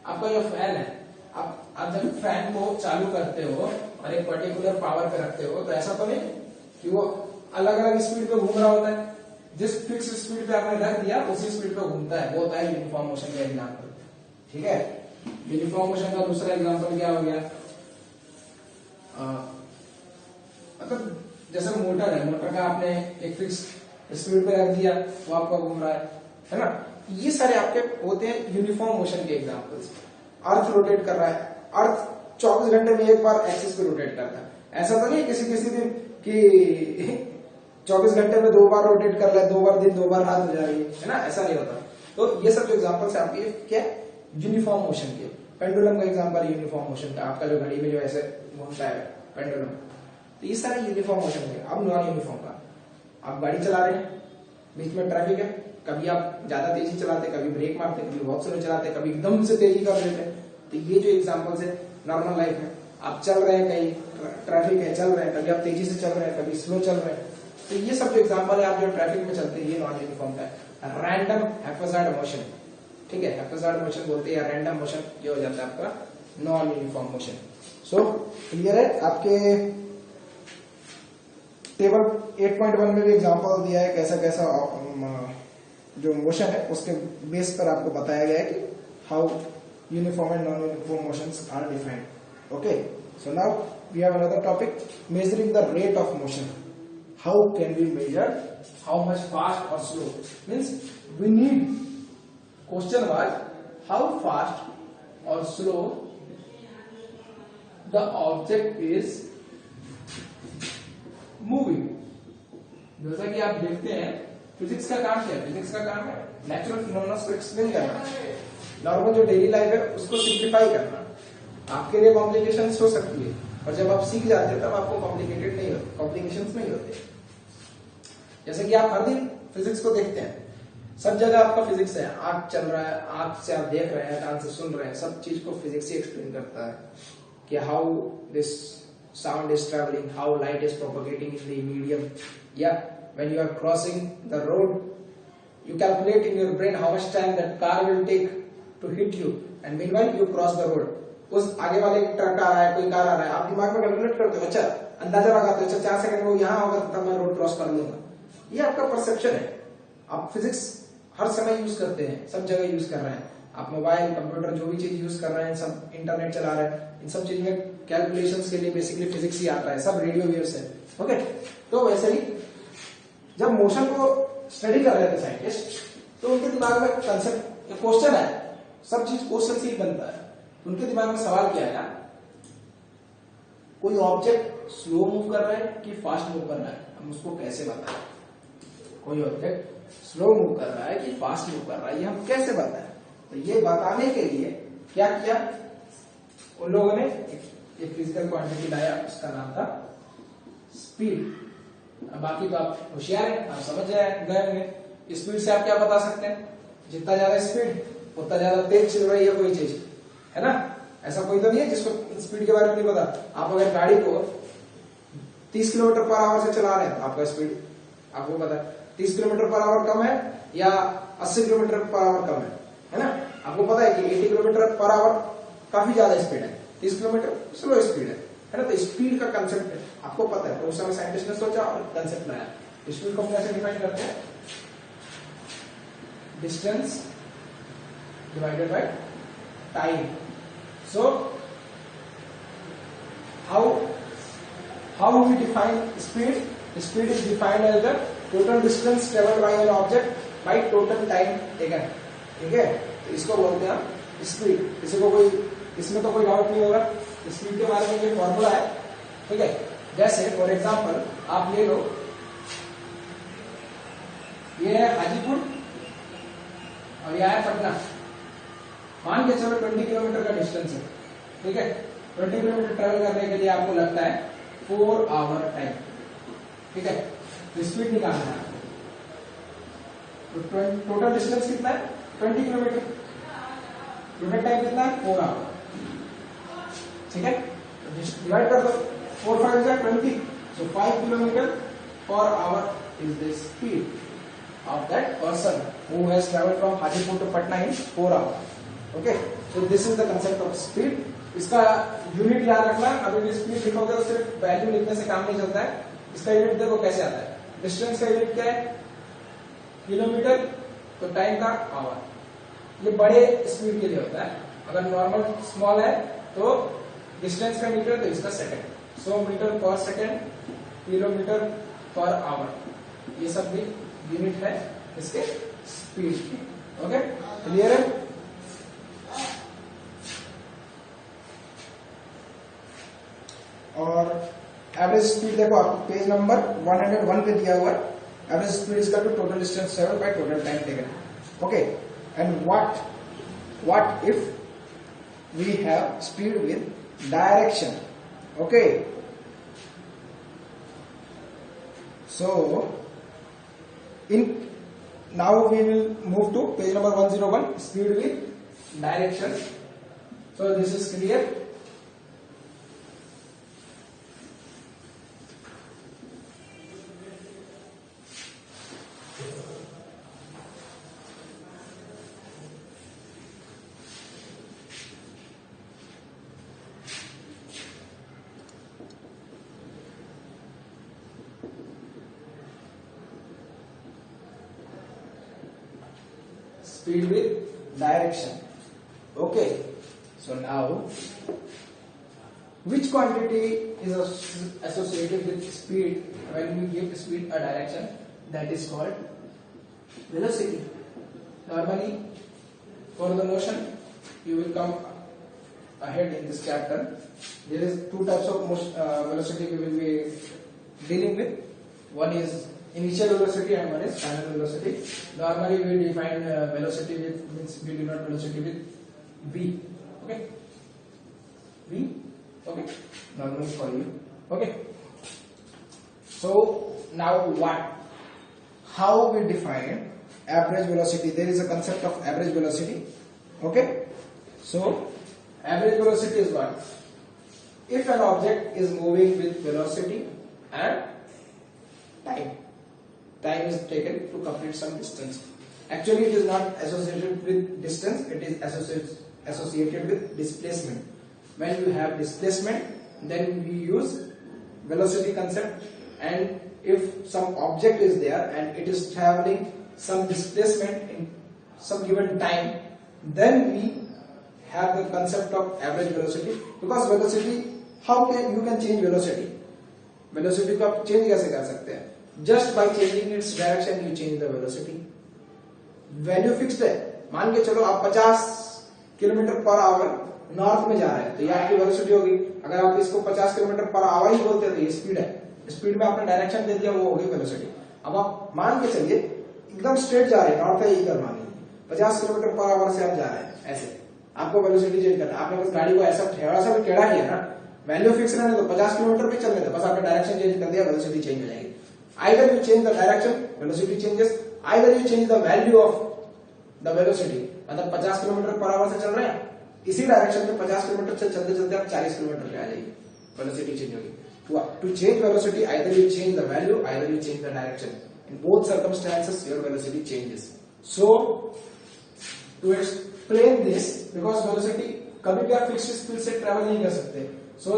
आपका जो फैन है, आप जब फैन को चालू करते हो और एक पर्टिकुलर पावर पे रखते हो, तो ऐसा तो नहीं कि वो अलग अलग स्पीड पे घूम रहा होता है। जिस फिक्स स्पीड पे आपने रख दिया उसी स्पीड पे घूमता है, वो होता है यूनिफॉर्म मोशन का एग्जांपल। ठीक है, यूनिफॉर्म मोशन का दूसरा एग्जांपल क्या हो गया, मतलब जैसे मोटर है, मोटर का आपने एक फिक्स स्पीड पे रख दिया, वो आपका घूम रहा है ना। ये सारे आपके होते हैं यूनिफॉर्म मोशन के एग्जांपल्स। अर्थ रोटेट कर रहा है, अर्थ 24 घंटे में एक बार एक्सिस पे रोटेट करता है। ऐसा तो नहीं किसी किसी दिन कि 24 घंटे में 2 बार रोटेट कर रहा है, 2 बार दिन 2 बार रात हो जा रही है ना, ऐसा नहीं होता। तो ये सब जो एग्जांपल्स है आपके क्या यूनिफॉर्म मोशन के। पेंडुलम का एग्जांपल यूनिफॉर्म मोशन का, आपका जो घड़ी में जो ऐसे घूमता है पेंडुलम। तो ये सारे यूनिफॉर्म मोशन है। अब नॉन यूनिफॉर्म का, आप गाड़ी चला रहे हैं, बीच में ट्रैफिक है, कभी आप ज्यादा तेजी चलाते, कभी ब्रेक मारते, कभी बहुत स्लो चलाते, कभी एकदम से तेजी कर देते। तो ये जो एग्जांपल्स है नॉर्मल लाइफ में, आप चल रहे हैं, कहीं ट्रैफिक है चल रहे हैं, कभी आप तेजी से चल रहे हैं, कभी स्लो चल रहे हैं। तो ये सब जो एग्जांपल है आप जो ट्रैफिक में चलते हैं, ये नॉन यूनिफॉर्म का है। रैंडम हैप्पैजार्ड मोशन, ठीक है, हैप्पैजार्ड मोशन बोलते हैं या रैंडम मोशन, ये हो जाता है आपका non uniform motion. So clear है। आपके टेबल 8.1 में भी एग्जांपल दिया है कैसा कैसा जो मोशन है, उसके बेस पर आपको बताया गया है कि how uniform and non uniform motions are defined. Okay, so now we have another topic, measuring the rate of motion. How can we measure how much fast और slow, means we need, question was how fast और slow the object is moving. जैसा कि आप देखते हैं physics का काम क्या है, फिजिक्स का काम है नेचुरल फिनोमेना को एक्सप्लेन करना, नॉर्मल जो डेली लाइफ है उसको सिंप्लीफाई करना। आपके लिए कॉम्प्लिकेशंस हो सकती है, और जब आप सीख जाते हैं तब आपको कॉम्प्लिकेटेड नहीं होते, कॉम्प्लिकेशंस नहीं होते। जैसे कि आप हर दिन फिजिक्स को देखते हैं, सब जगह आपका फिजिक्स है, आंख चल रहा है, आंख से आप देख रहे हैं, कान से सुन रहे हैं, सब चीज को फिजिक्स ही एक्सप्लेन करता है कि how this sound is traveling, how light is propagating in the medium. Yeah, when you are crossing the road, you calculate in your brain how much time that car will take to hit you, and meanwhile you cross the road. उस आगे वाले truck आ रहा है, कोई car आ रहा है, आप दिमाग में कैलकुलेट करते हो, अच्छा अंदाजा लगाते हो, अच्छा 4 सेकंड में वो यहाँ होगा तब मैं रोड क्रॉस कर लूंगा। ये आपका परसेप्शन है। आप फिजिक्स हर समय यूज करते हैं, सब जगह यूज कर रहे हैं। आप मोबाइल, कंप्यूटर, जो भी चीज यूज कर रहे हैं, सब इंटरनेट चला रहे हैं, इन सब चीज में कैलकुलेशंस के लिए बेसिकली फिजिक्स ही आता है, सब रेडियो वेव्स है। ओके, तो वैसे ही जब मोशन को स्टडी कर रहे थे साइंटिस्ट, तो उनके दिमाग में कंसेप्ट क्वेश्चन है, सब चीज क्वेश्चन से ही बनता है। उनके दिमाग में सवाल क्या आया, कोई ऑब्जेक्ट स्लो मूव कर रहा है कि फास्ट मूव कर रहा है, हम उसको कैसे बताएं? कोई ऑब्जेक्ट स्लो मूव कर रहा है कि फास्ट मूव कर रहा है, ये हम कैसे बताएं? तो ये बताने के लिए क्या किया उन लोगों ने, एक फिजिकल क्वांटिटी लाया, उसका नाम था स्पीड। अब बाकी तो आप होशियार हैं, आप समझ गए होंगे। स्पीड से आप क्या बता सकते हैं, जितना ज्यादा स्पीड उतना ज्यादा तेज चल रही है कोई चीज, है ना? ऐसा कोई तो नहीं है जिसको स्पीड के बारे में नहीं पता। आप अगर गाड़ी को 30 किलोमीटर पर आवर से चला रहे हैं तो आपका स्पीड आपको पता है 30 किलोमीटर पर आवर कम है या 80 किलोमीटर पर आवर कम है ना? आपको पता है कि 80 किलोमीटर पर आवर काफी ज्यादा स्पीड है, 30 किलोमीटर स्लो स्पीड है ना? तो स्पीड का कंसेप्ट आपको पता है, तो उस समय साइंटिस्ट ने सोचा और कंसेप्ट लाया। स्पीड को हम कैसे डिफाइन करते हैं, distance divided by time. So, how we define speed? Speed is defined as the total distance traveled by an object by total time taken. ठीक है, तो इसको बोलते हैं हम स्पीड। किसी को कोई इसमें तो कोई डाउट नहीं होगा, स्पीड के बारे में ये फॉर्मूला है, ठीक है? जैसे फॉर एग्जांपल आप ले लो, ये है हाजीपुर और यह है पटना। मान के चलो 20 किलोमीटर का डिस्टेंस है, ठीक है? 20 किलोमीटर ट्रेवल करने के लिए आपको लगता है 4 आवर टाइम, ठीक है? तो स्पीड निकालना है आपको, तो टोटल डिस्टेंस कितना है 20 किलोमीटर, टोटल टाइम कितना है 4 आवर, ठीक है? डिवाइड कर दो, 4 5 जा 20, so 5 kilometre per hour is the speed of that person who has traveled from Hajipur to Patna in 4 hours. Okay, so this is the concept of speed. इसका unit याद रखना, अभी भी स्पीड लिखोगे तो सिर्फ वैल्यू लिखने से काम नहीं चलता है। इसका यूनिट देखो कैसे आता है, डिस्टेंस का यूनिट क्या है किलोमीटर, तो टाइम का आवर। ये बड़े स्पीड के लिए होता है, अगर नॉर्मल स्मॉल है तो डिस्टेंस का मीटर, तो इसका second. 100 metre per second, kilometre per hour, ये सब भी यूनिट है इसके स्पीड की। ओके, क्लियर है? और एवरेज स्पीड देखो आपको पेज नंबर 101 पे दिया हुआ है। Average speed is equal to total distance travelled by total time taken. Okay, and what if we have speed with direction? Okay, so now we will move to page number 101, speed with direction. So this is clear. Speed with direction. Okay, so now which quantity is associated with speed when we give speed a direction? That is called velocity. Normally for the motion you will come ahead in this chapter. There is two types of velocity we will be dealing with. One is initial velocity and one is final velocity. Normally we define velocity with, means we denote velocity with v. Okay, v. Okay, normally for you. Okay, so now how we define average velocity? There is a concept of average velocity. Okay, so average velocity is what? If an object is moving with velocity and time is taken to complete some distance. Actually it is not associated with distance, it is associated with displacement. When you have displacement, then we use velocity concept, and if some object is there and it is traveling some displacement in some given time, then we have the concept of average velocity. Because velocity, how can you change velocity? Velocity को आप change कैसे कर सकते हैं? Just by changing its direction you change the velocity. Value fixed है, मान के चलो आप 50 किलोमीटर पर आवर नॉर्थ में जा रहे हैं तो ये आपकी वेलोसिटी होगी। अगर आप इसको 50 किलोमीटर पर आवर ही बोलते हैं तो ये स्पीड है, स्पीड में आपने डायरेक्शन दे दिया, वो होगी वेलोसिटी। अब आप मान के चलिए एकदम स्ट्रेट जा रहे हैं, नॉर्थ है इधर मान लीजिए 50 किलोमीटर पर आवर से आप जा रहे हैं ऐसे, आपको वेलोसिटी चेंज करना, आपने बस गाड़ी को ऐसा थोड़ा सा भी टेढ़ा किया ना, वैल्यू फिक्स रहने दो, 50 किलोमीटर पे चल रहे थे, बस आपने डायरेक्शन चेंज कर दिया, वेलोसिटी चेंज हो जाएगी। Either you change the direction, velocity changes, either you change the value of the velocity, मतलब 50 किलोमीटर पर आवर से चल रहे हैं, इसी डायरेक्शन में 50 किलोमीटर से चलते चलते आप 40 किलोमीटर पे आ जाएगी, वेलोसिटी चेंज होगी। To change velocity, either you change the value, either you change the direction. In both circumstances, your velocity changes. So, to explain this, because velocity कभी भी आप fixed speed से travel नहीं कर सकते, so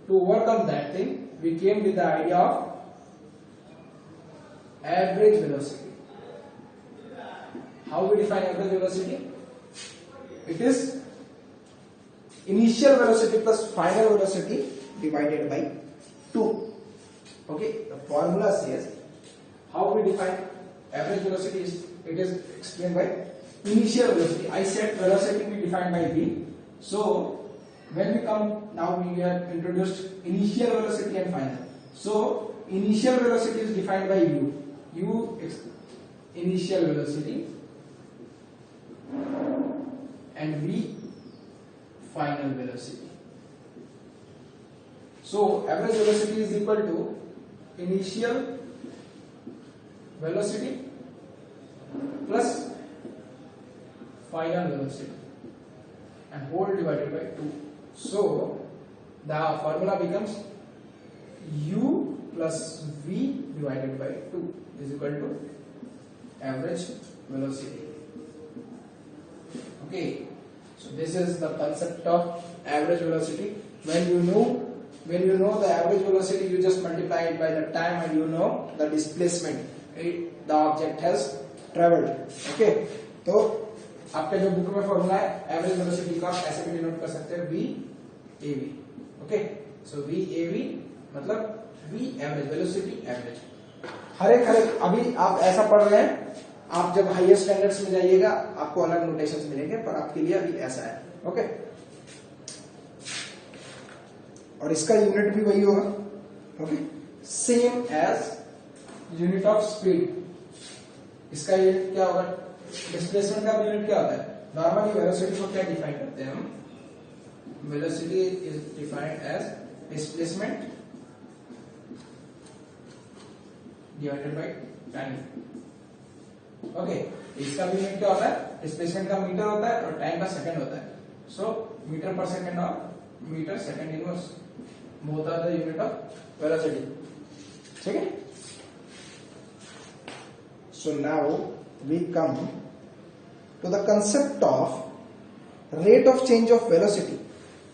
to work on that thing, we came with the idea of average velocity. How we define average velocity? It is initial velocity plus final velocity divided by 2. Okay, the formula says how we define average velocity is, it is explained by initial velocity. I said velocity we defined by v. So when we come now, we have introduced initial velocity and final. So initial velocity is defined by u initial velocity and v final velocity. So average velocity is equal to initial velocity plus final velocity and whole divided by 2. So the formula becomes u plus v divided by 2 is equal to average velocity. Okay, so this is the concept of average velocity. When you know the average velocity, you just multiply it by the time and you know the displacement the object has traveled. Okay, तो आपके जो book में formula है average velocity का, ऐसे भी denote कर सकते हैं VAV. ओके, सो VAV मतलब V एवरेज, वेलोसिटी एवरेज। हर एक अभी आप ऐसा पढ़ रहे हैं, आप जब हायर स्टैंडर्ड्स में जाइएगा आपको अलग नोटेशंस मिलेंगे, पर आपके लिए अभी ऐसा है। ओके, और इसका यूनिट भी वही होगा। Okay, same as unit of speed. इसका यूनिट क्या होगा? डिस्प्लेसमेंट का यूनिट क्या होता है? नॉर्मली वेलोसिटी को क्या डिफाइन करते हैं हम? Velocity is defined as displacement divided by time. Okay, इसका भी यूनिट क्या होता है? डिस्प्लेसमेंट का मीटर होता है और टाइम का सेकंड होता है। सो मीटर पर सेकंड और metre second inverse both are the unit of velocity. ठीक है? So now we come to the concept of rate of change of velocity.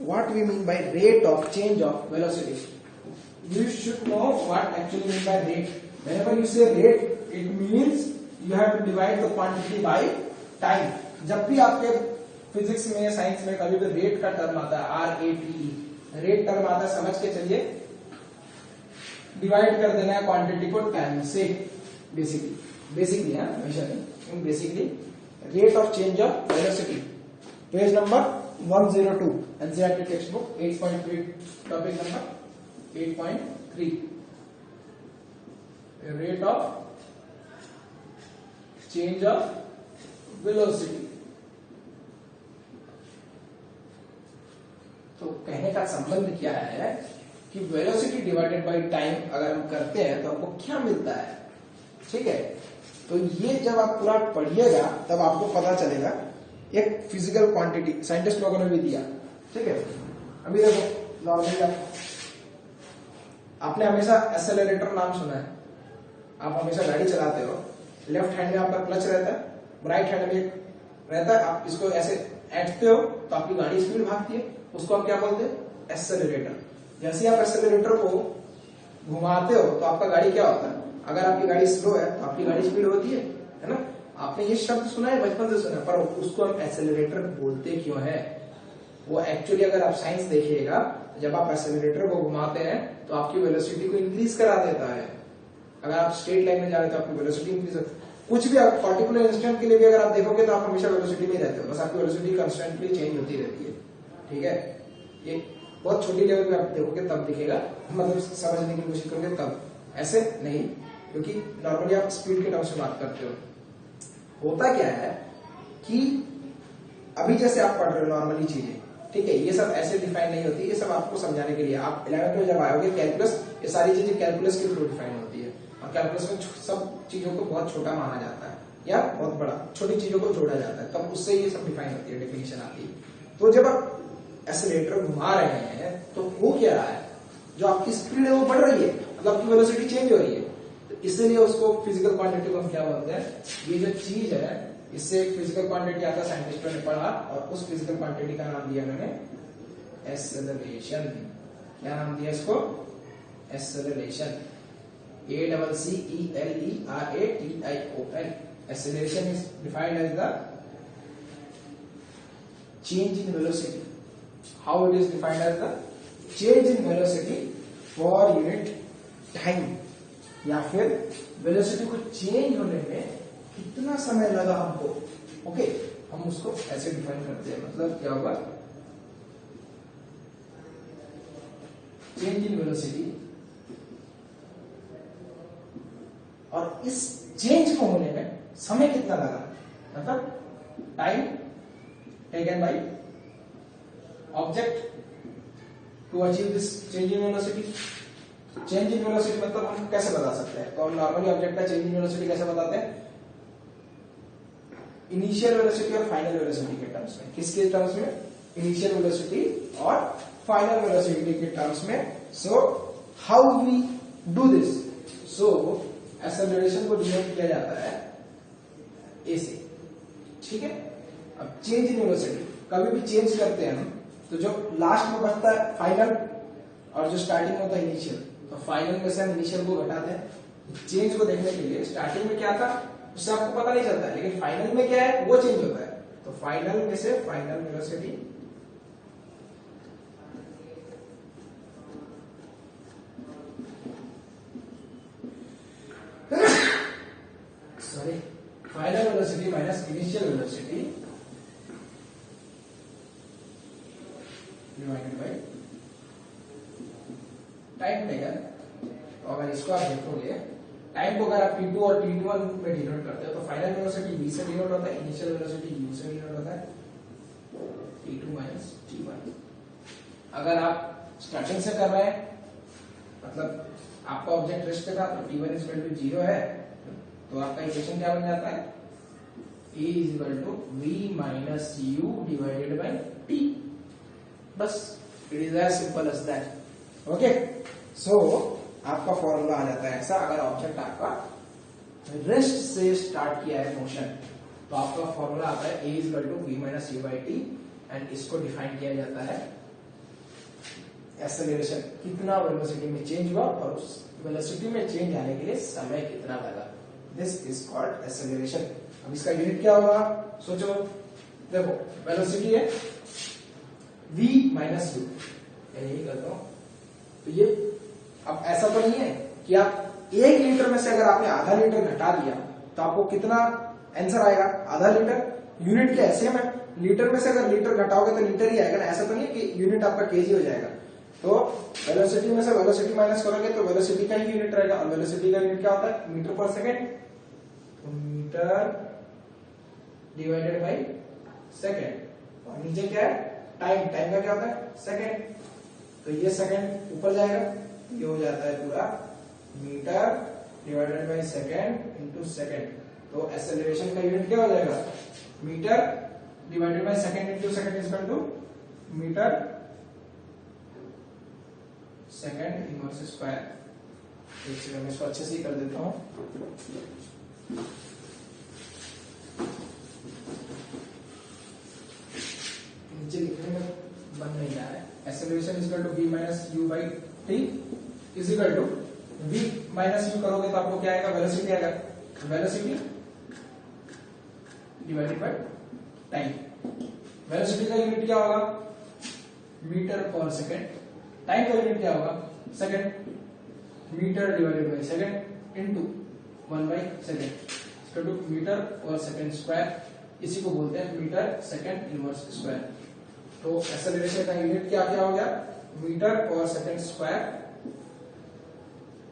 What we mean by rate of change of velocity? You should know what actually mean by rate. Whenever you say rate, it means you have to divide the quantity by time. जब भी आपके physics में, science में कभी भी rate का term आता है, RATE, रेट टर्म आता है, समझ के चलिए डिवाइड कर देना है क्वांटिटी को टाइम से। बेसिकली हमेशा नहीं, basically rate of change of velocity. Page number 102 NCERT text book 8.3, topic number 8.3, rate of change of velocity. तो कहने का संबंध क्या है कि वेलोसिटी डिवाइडेड बाय टाइम अगर हम करते हैं तो आपको क्या मिलता है? ठीक है, तो ये जब आप पूरा पढ़िएगा तब आपको पता चलेगा। एक फिजिकल क्वांटिटी साइंटिस्ट लोगों ने भी दिया। ठीक है, अभी देखो नॉर्मली आपने हमेशा एक्सेलरेटर नाम सुना है। आप हमेशा गाड़ी चलाते हो, लेफ्ट हैंड में आपका क्लच रहता है, राइट हैंड में रहता है। आप इसको ऐसे ऐंठते हो तो आपकी गाड़ी स्पीड भागती है, उसको आप क्या बोलते हैं? एक्सेलरेटर। जैसे आप एक्सेलरेटर को घुमाते हो तो आपका गाड़ी क्या होता है? अगर आपकी गाड़ी स्लो है तो आपकी गाड़ी स्पीड होती है ना? आपने ये शब्द सुना है, बचपन से सुना है, पर उसको हम एक्सेलरेटर बोलते क्यों है? वो एक्चुअली अगर आप साइंस देखिएगा, जब आप एक्सेलरेटर को घुमाते हैं तो आपकी वेलोसिटी को इंक्रीज करा देता है। अगर आप स्ट्रेट लाइन में जा रहे हो तो आपकी वेलोसिटी इंक्रीज होती है। कुछ भी आप पर्टिकुलर इंस्टेंट के लिए भी अगर आप देखोगे तो आप हमेशा वेलोसिटी में रहते हो, बस आपकी वेलोसिटी कंस्टेंटली चेंज होती रहती है, ठीक है। ये बहुत छोटी लेवल पे आप देखोगे तब दिखेगा, मतलब समझने की कोशिश करोगे तब, ऐसे नहीं, क्योंकि नॉर्मली आप स्पीड के टर्म्स में बात करते हो। होता क्या है कि अभी जैसे आप पढ़ रहे हो नॉर्मली चीजें, ठीक है, ये सब ऐसे डिफाइन नहीं होती, ये सब आपको समझाने के लिए। आप 11th में जब आओगे कैलकुलस, ये सारी चीजें कैलकुलस के थ्रू डिफाइन होती है, और कैलकुलस में सब चीजों को बहुत छोटा माना जाता है या बहुत बड़ा, छोटी चीजों को जोड़ा जाता है, तब उससे ये सब डिफाइन होती है, डेफिनेशन आती है। तो जब आप एक्सेलरेटर घुमा रहे हैं तो हो क्या रहा है, जो आपकी स्पीड है वो बढ़ रही है, मतलब आपकी वेलोसिटी चेंज हो रही है, तो इसलिए उसको फिजिकल क्वांटिटी को हम क्या बोलते हैं, ये जो चीज है इससे एक फिजिकल क्वांटिटी आता है, साइंटिस्टों ने पढ़ा और उस फिजिकल क्वांटिटी का नाम दिया मैंने एक्सेलरेशन। क्या नाम दिया इसको, acceleration, ACCELERATION। Acceleration is defined as the change in velocity. How it is defined as the change in velocity for unit time, या फिर वेलोसिटी को चेंज होने में कितना समय लगा हमको, ओके, हम उसको ऐसे डिफाइन करते हैं। मतलब क्या होगा, चेंज इन वेलोसिटी, और इस चेंज को होने में समय कितना लगा, मतलब time taken by object to achieve this change in velocity। Change in velocity मतलब हम कैसे बता सकते हैं, तो हम नॉर्मली ऑब्जेक्ट का चेंज इन वेलोसिटी कैसे बताते हैं, इनिशियल वेलोसिटी और फाइनल वेलोसिटी के टर्म्स में। किसके टर्म्स में, इनिशियल वेलोसिटी और फाइनल वेलोसिटी के टर्म्स में। So how we do this, so acceleration को डिनोट किया जाता है ए से, ठीक है। अब चेंज इन वेलोसिटी कभी भी चेंज करते हैं हम, तो जो लास्ट में बचता है फाइनल और जो स्टार्टिंग में होता है इनिशियल, तो फाइनल में से हम इनिशियल को घटाते हैं। चेंज को देखने के लिए स्टार्टिंग में क्या था उससे आपको पता नहीं चलता है, लेकिन फाइनल में क्या है वो चेंज होता है, तो फाइनल में से final velocity sorry final velocity minus initial velocity divided by time taken. तो अगर इसको आप देखोगे, टाइम को अगर आप t2 और t1 में डिनोट करते हो तो फाइनल वेलोसिटी v से डिनोट होता है, इनिशियल वेलोसिटी u से डिनोट होता है, t2 माइनस t1। अगर आप स्टार्टिंग से कर रहे हैं, मतलब आपका ऑब्जेक्ट रेस्ट पे था तो t1 इज इक्वल टू 0 है, तो आपका इक्वेशन क्या बन जाता है, a is equal to v minus u divided by t। बस it is as simple as that, okay. So आपका फॉर्मूला आ जाता है ऐसा, अगर ऑब्जेक्ट आपका रेस्ट से स्टार्ट किया है मोशन, तो आपका फॉर्मूला आता है a is equal to v minus u by T, and इसको डिफाइन किया जाता है एक्सेलरेशन, कितना वेलोसिटी में चेंज हुआ और उस वेलोसिटी में चेंज आने के लिए समय कितना लगा, दिस इज कॉल्ड एक्सेलरेशन। अब इसका यूनिट क्या होगा, सोचो, देखो वेलोसिटी है v माइनस u, यही करता हूं, तो ये अब ऐसा तो नहीं है कि आप 1 लीटर में से अगर आपने आधा लीटर घटा दिया तो आपको कितना आंसर आएगा, आधा लीटर। यूनिट क्या है, सेम है, लीटर में से अगर लीटर घटाओगे तो लीटर ही आएगा ना, ऐसा तो नहीं है कि यूनिट आपका केजी हो जाएगा। तो वेलोसिटी में से वेलोसिटी माइनस करोगे तो वेलोसिटी का ही यूनिट रहेगा, और वेलोसिटी का यूनिट क्या होता है, मीटर पर सेकेंड, तो मीटर डिवाइडेड बाई सेकेंड, और नीचे क्या है टाइम, टाइम का क्या होता है सेकेंड, तो ये सेकेंड ऊपर जाएगा, ये हो जाता है पूरा metre divided by second into second. तो एक्सेलरेशन का यूनिट क्या हो जाएगा, metre divided by second into second is equal to metre second inverse square. एक सेकंड में इसको अच्छे से ही कर देता हूं। नीचे लिखने में बन नहीं रहा है। Acceleration is equal to v minus u by T is equal to v minus u करोगे तो आपको क्या आएगा, वेलोसिटी आएगा, velocity divided by time. Velocity का यूनिट क्या होगा, मीटर पर सेकेंड, टाइम का यूनिट क्या होगा second, meter divided by second into 1/सेकेंड टू मीटर और सेकेंड स्क्वायर, इसी को बोलते हैं मीटर सेकेंड इनवर्स स्क्वायर। तो एक्सेलरेशन का यूनिट क्या क्या हो गया, मीटर और सेकेंड स्क्वायर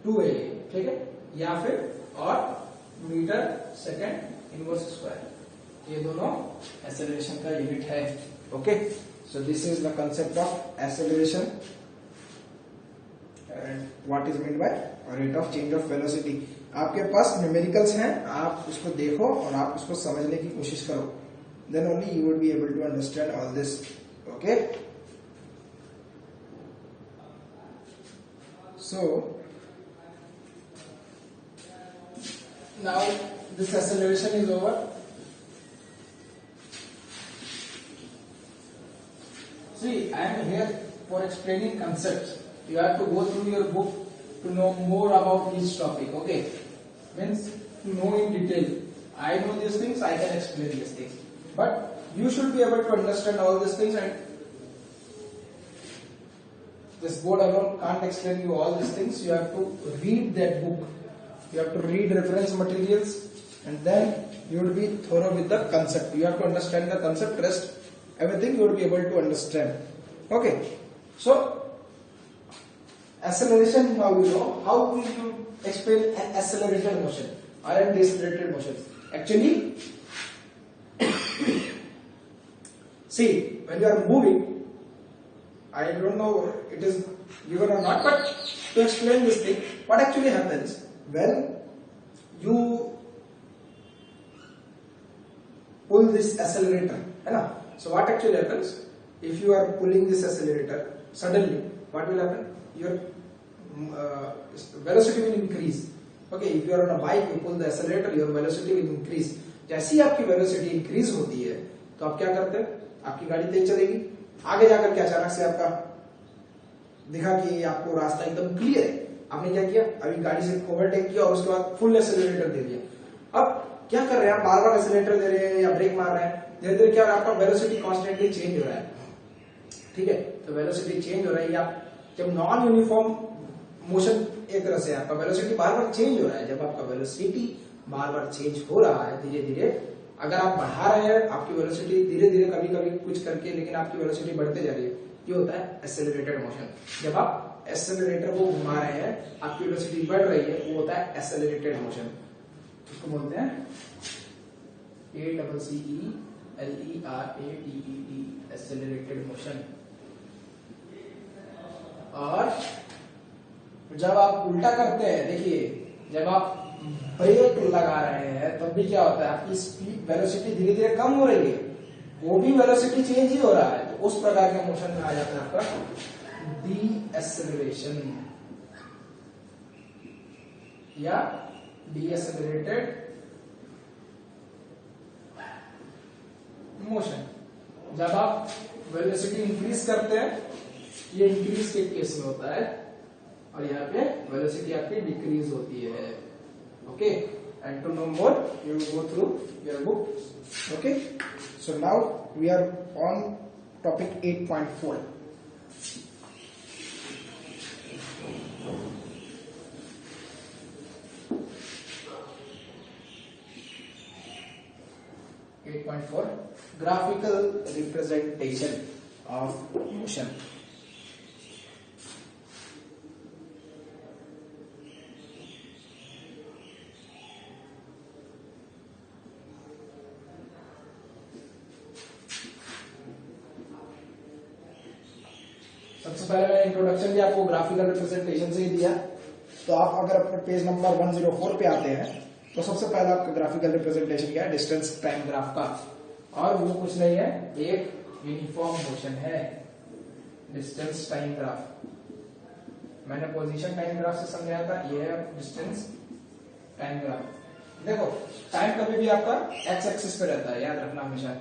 2a, ठीक है, या फिर और मीटर सेकेंड इनवर्स स्क्वायर, ये दोनों एक्सेलरेशन का यूनिट है। Okay, so this is the concept of acceleration and what is mean by rate of change of velocity. आपके पास न्यूमेरिकल्स हैं, आप उसको देखो और आप उसको समझने की कोशिश करो, then only you would be able to understand all this. Okay, so now this acceleration is over. See, I am here for explaining concepts. You have to go through your book to know more about each topic. Okay, means to know in detail. I know these things, I can explain these things, but you should be able to understand all these things, and this board alone can't explain you all these things. You have to read that book. You have to read reference materials, and then you will be thorough with the concept. You have to understand the concept, rest everything you will be able to understand. Okay, so acceleration, how you know, how will you explain an accelerated motion or a decelerated motion? Actually, see, when you are moving, I don't know it is given or not, but to explain this thing, what actually happens when you pull this accelerator, है ना? So what actually happens if you are pulling this accelerator suddenly? What will happen? Your velocity will increase. Okay, if you are on a bike, you pull the accelerator, your velocity will increase. जैसे ही आपकी velocity increase होती है, तो आप क्या करते हैं? आपकी गाड़ी तेज चलेगी। आगे जाकर के अचानक से आपका दिखा कि आपको रास्ता एकदम क्लियर है, आपने क्या किया, अभी गाड़ी से ओवरटेक किया और उसके बाद फुल एक्सेलरेटर दे दिया। अब क्या कर रहे हैं आप, बार बार एक्सेलरेटर दे रहे हैं या ब्रेक मार रहे हैं, धीरे धीरे क्या आपका वेलोसिटी कॉन्स्टेंटली चेंज हो रहा है, ठीक है। तो वेलोसिटी चेंज हो रहा है, या जब नॉन यूनिफॉर्म मोशन एक तरह से आपका वेलोसिटी बार बार चेंज हो रहा है, जब आपका वेलोसिटी बार बार चेंज हो रहा है धीरे धीरे, अगर आप बढ़ा रहे हैं आपकी वेलोसिटी धीरे धीरे कभी कभी कुछ करके, लेकिन आपकी वेलोसिटी बढ़ते जा रही है, ये होता है एक्सेलरेटेड मोशन। जब आप एक्सेलरेटर को घुमा रहे हैं, आपकी वेलोसिटी बढ़ रही है, वो होता है एक्सेलरेटेड मोशन। इसको बोलते हैं ACCELERATED, एक्सेलरेटेड मोशन। और जब आप उल्टा करते हैं, देखिए जब आप ब्रेक लगा रहे हैं तब भी क्या होता है, आपकी स्पीड वेलोसिटी धीरे धीरे कम हो रही है, वो भी वेलोसिटी चेंज ही हो रहा है, तो उस प्रकार के मोशन में आ जाता है आपका डीएक्सेलरेशन या डीएक्सेलरेटेड मोशन। जब आप वेलोसिटी इंक्रीज करते हैं, ये इंक्रीज के केस में होता है, और यहाँ पे वेलोसिटी आपकी डिक्रीज होती है। Okay, and to know more you go through your book. Okay, so now we are on topic 8.4। Graphical representation of motion. सबसे पहले मैंने इंट्रोडक्शन भी आपको ग्राफिकल रिप्रेजेंटेशन से ही दिया, तो आप अगर अपने पेज नंबर 104 पे आते हैं तो सबसे पहला आपका ग्राफिकल रिप्रेजेंटेशन क्या है, डिस्टेंस टाइम ग्राफ का, और वो कुछ नहीं है, एक यूनिफॉर्म मोशन है, डिस्टेंस टाइम ग्राफ। मैंने पोजीशन टाइम ग्राफ से समझाया था, ये है डिस्टेंस टाइम ग्राफ। देखो टाइम कभी भी आपका एक्स एक्सिस पे रहता है, याद रखना हमेशा।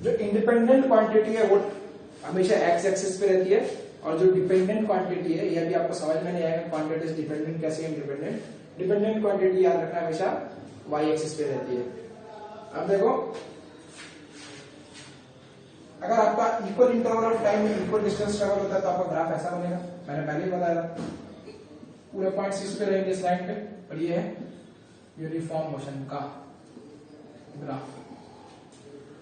जो इंडिपेंडेंट क्वांटिटी है वो हमेशा एक्स एक्सिस पे रहती है, और जो डिपेंडेंट क्वांटिटी है, यह भी आपको समझ में नहीं आएगा क्वांटिटीज डिपेंडेंट कैसे इंडिपेंडेंट। डिपेंडेंट क्वांटिटी याद रखना हमेशा वाई एक्सिस पे रहती है। अब देखो, अगर आपका इक्वल इंटरवल ऑफ टाइम में इक्वल डिस्टेंस ट्रेवल होता है तो आपका ग्राफ ऐसा बनेगा। मैंने पहले ही बताया था, पूरे पॉइंट्स इस पे रहेंगे इस लाइन पे, और ये है यूनिफॉर्म मोशन का ग्राफ,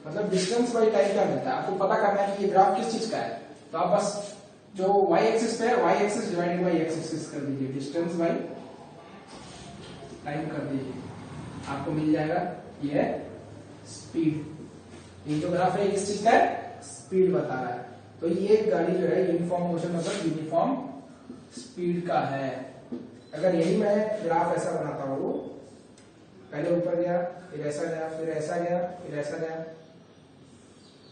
मतलब डिस्टेंस बाई टाइम क्या मिलता है आपको पता करना है कि ये ग्राफ किस चीज का है, तो आप बस जो y एक्सिस पे है y axis divided by x axis कर दीजिए, डिस्टेंस बाई टाइम कर दीजिए, आपको मिल जाएगा ये है स्पीड। ये जो ग्राफ है किस चीज का है, स्पीड बता रहा है। तो ये गाड़ी जो है यूनिफॉर्म मोशन मतलब यूनिफॉर्म स्पीड का है। अगर यही मैं ग्राफ ऐसा बनाता हूं, पहले ऊपर गया फिर ऐसा गया फिर ऐसा गया फिर ऐसा गया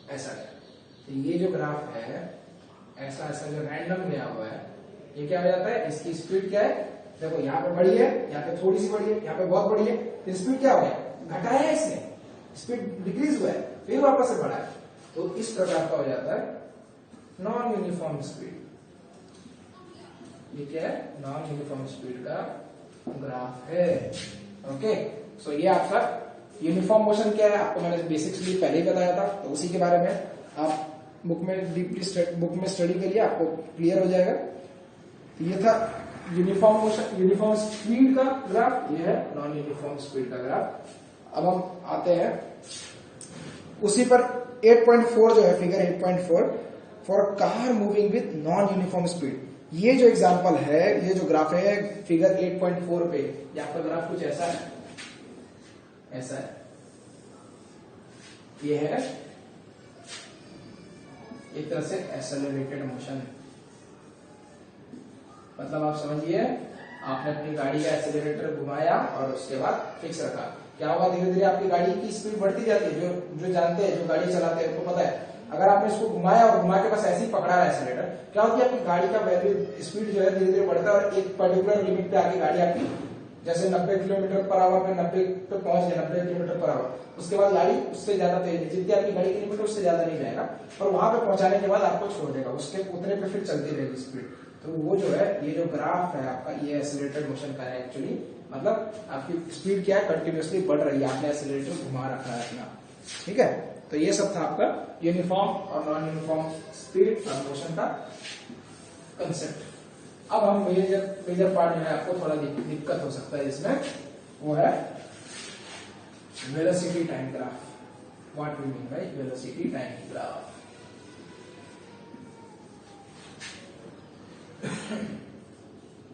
ऐसा गया, तो ये जो ग्राफ है ऐसा ऐसा जो रैंडम गया हुआ है, ये क्या हो जाता है, इसकी स्पीड क्या है, देखो यहाँ पे बड़ी है, यहाँ पे थोड़ी सी बड़ी है, यहाँ पे बहुत बड़ी है, तो स्पीड क्या हो गया, घटाया है इसने, स्पीड डिक्रीज हुआ है फिर वापस से बढ़ा है, तो इस प्रकार का हो जाता है नॉन यूनिफॉर्म स्पीड। ये क्या है, नॉन यूनिफॉर्म स्पीड का ग्राफ है। ओके, सो ये आपका यूनिफॉर्म मोशन क्या है आपको मैंने बेसिकली पहले ही बताया था, तो उसी के बारे में आप बुक में डीपली बुक में स्टडी करिए, आपको क्लियर हो जाएगा। तो ये था यूनिफॉर्म मोशन, यूनिफॉर्म स्पीड का ग्राफ, ये है नॉन यूनिफॉर्म स्पीड का ग्राफ। अब हम आते हैं उसी पर 8.4 जो है figure 8.4 for car moving with non uniform speed. ये जो एग्जांपल है, ये जो ग्राफ है फिगर 8.4 पे, ये आपका ग्राफ कुछ ऐसा है, ऐसा है, ये है एक तरह से एक्सेलरेटेड मोशन, मतलब आप समझिए आपने अपनी गाड़ी का एक्सेलरेटर घुमाया और उसके बाद फिक्स रखा, क्या होगा, धीरे धीरे आपकी गाड़ी की स्पीड बढ़ती जाती है। जो जानते हैं, जो गाड़ी चलाते हैं उनको पता है, अगर आपने इसको घुमाया और घुमा के बस ऐसे ही पकड़ा है एक्सेलरेटर, क्या होती है आपकी गाड़ी का वैल्यू स्पीड जो है धीरे धीरे बढ़ता है और एक पर्टिकुलर लिमिट पे आके गाड़ी आपकी जैसे 90 किलोमीटर पर आवर पे 90 पे पहुंच गया, 90 किलोमीटर पर आवर, उसके बाद गाड़ी उससे ज्यादा तेज, जितनी आपकी गाड़ी की लिमिट उससे ज्यादा नहीं जाएगा और वहां पे पहुंचाने के बाद आपको छोड़ देगा, उसके उतने पे फिर चलती रहेगी स्पीड। तो वो जो है ये जो ग्राफ है आपका, ये एक्सेलरेटेड मोशन का है एक्चुअली, मतलब आपकी स्पीड क्या है, कंटिन्यूअसली बढ़ रही है, आपने एक्सेलरेटर घुमा रखा है अपना, ठीक है। तो ये सब था आपका यूनिफॉर्म और नॉन यूनिफॉर्म स्पीड और मोशन का कंसेप्ट। अब हम मेजर पार्ट जो है आपको थोड़ा दिक्कत हो सकता है इसमें, वो है velocity time graph. What we mean by velocity time graph.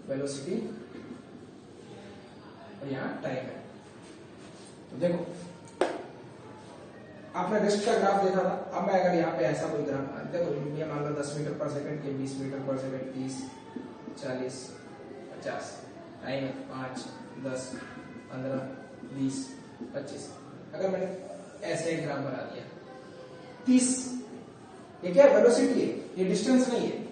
Velocity और यहाँ टाइम है। तो देखो आपने रेस्ट का ग्राफ देखा था, अब मैं अगर यहाँ पे ऐसा कोई ग्राफ देखो, ये मान लो 10 मीटर पर सेकंड के 20 मीटर पर सेकंड 30 40 50 टाइम 5 10 15 20 25, अगर मैंने ऐसे एक ग्राफ बना दिया 30, ये क्या है, वेलोसिटी है, ये डिस्टेंस नहीं है,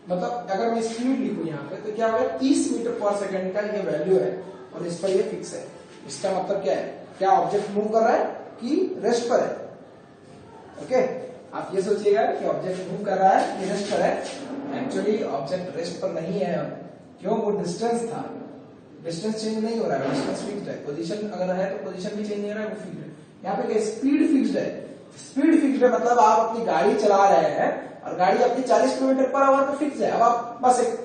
मतलब अगर मैं स्पीड लिखूं यहाँ पे तो क्या होगा, 30 मीटर पर सेकंड का ये वैल्यू है और इस पर ये फिक्स है। इसका मतलब क्या है, क्या ऑब्जेक्ट मूव कर रहा है कि रेस्ट पर है। ओके, आप ये सोचिएगा कि ऑब्जेक्ट मूव कर रहा है कि रेस्ट पर है। एक्चुअली ऑब्जेक्ट रेस्ट पर नहीं है, क्यों, वो डिस्टेंस था, डिस्टेंस चेंज नहीं हो रहा है, डिस्टेंस फिक्स्ड है। पोजीशन अगर है तो पोजीशन भी चेंज नहीं हो रहा है, वो फिक्स्ड है। यहाँ पे क्या, स्पीड फिक्स्ड है, स्पीड फिक्स्ड है मतलब आप अपनी गाड़ी चला रहे हैं और गाड़ी अपनी 40 किलोमीटर पर आवर पे फिक्स है, अब आप बस एक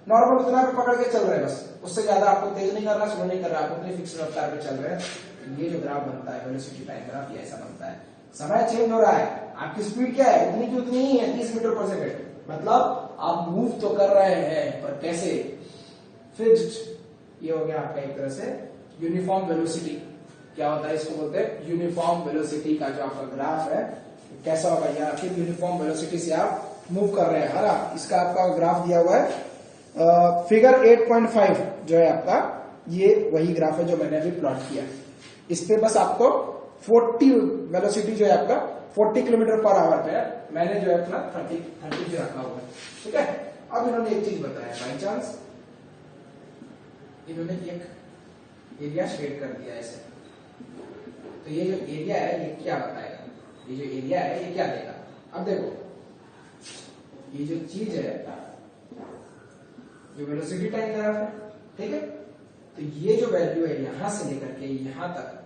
नॉर्मल उतना पे पकड़ के चल रहे हैं, बस उससे ज्यादा आपको तेज नहीं करना, स्लो नहीं कर रहा, आप उतनी फिक्स रफ्तार पे चल रहे हैं। ये जो ग्राफ बनता है वेलोसिटी टाइम ग्राफ, ये ऐसा बनता है। समय चेंज हो रहा है, आपकी स्पीड क्या है, उतनी की उतनी ही है, 30 मीटर पर सेकंड, मतलब आप मूव तो कर रहे हैं पर कैसे, फिक्स्ड। ये हो गया आपका एक तरह से यूनिफॉर्म वेलोसिटी। क्या होता है, इसको बोलते हैं यूनिफॉर्म वेलोसिटी का जो आपका ग्राफ है कैसा होगा, या फिर यूनिफॉर्म वेलोसिटी से आप मूव कर रहे हैं, है ना। इसका आपका ग्राफ दिया हुआ है फिगर 8.5 जो है आपका, ये वही ग्राफ है जो मैंने अभी प्लॉट किया। इस पे बस आपको 40 वेलोसिटी जो है आपका 40 किलोमीटर पर आवर पे है, मैंने जो है अपना 30 जो रखा हुआ है, ठीक है। अब इन्होंने एक चीज बताया, बाई चांस इन्होंने एक एरिया शेड कर दिया ऐसे, तो ये जो एरिया है ये क्या बताएगा, ये जो एरिया है ये क्या देगा। अब देखो ये जो चीज है जो वेलोसिटी टाइम ग्राफ है, ठीक है, तो ये जो वैल्यू है यहां से लेकर के यहां तक,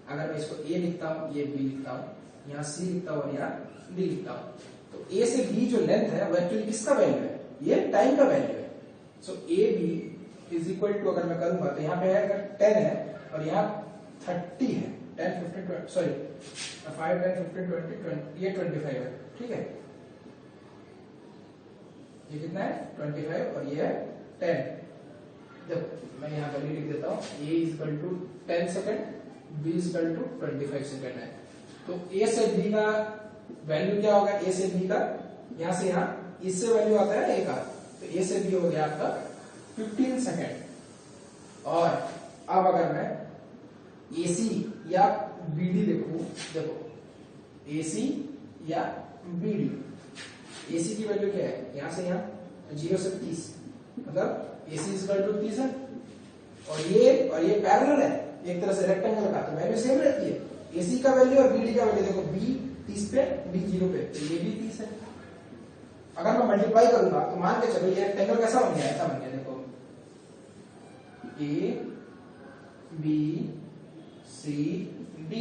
अगर मैं इसको ए लिखता हूं, ये बी लिखता हूं, यहाँ सी लिखता हूं और यहाँ डी लिखता हूं, तो ए से बी जो लेंथ है वो एक्चुअली किसका वैल्यू है, ये टाइम का वैल्यू है। So A B is equal to, अगर मैं करूंगा तो यहाँ पे है अगर 10 है और यहाँ 30 है, 10 15 20 सॉरी 5 10 15 20 20 ये 25 है, ठीक है। ये कितना है 25 और ये है 10। जब मैं यहाँ वैल्यू लिख देता हूँ, a is equal to 10 second, b is equal to 25 second है। तो a से b का वैल्यू क्या होगा, a से b का यहाँ से यहाँ इससे वैल्यू आता है a का, तो a से b हो गया आपका 15 सेकेंड। और अब अगर मैं AC या BD देखो AC या BD, AC की वैल्यू क्या है, यहां से यहां 0 से 30, मतलब AC इक्वल टू 30 है और ये पैरेलल है एक तरह से रेक्टेंगल का, तो वैल्यू सेम रहती है। AC का वैल्यू और BD का वैल्यू देखो, B 30 पे B 0 पे, तो ये भी 30 है। अगर मैं मल्टीप्लाई करूंगा तो मान के चलो ये रेक्टेंगल कैसा बन गया, ऐसा बन गया, देखो A B C D,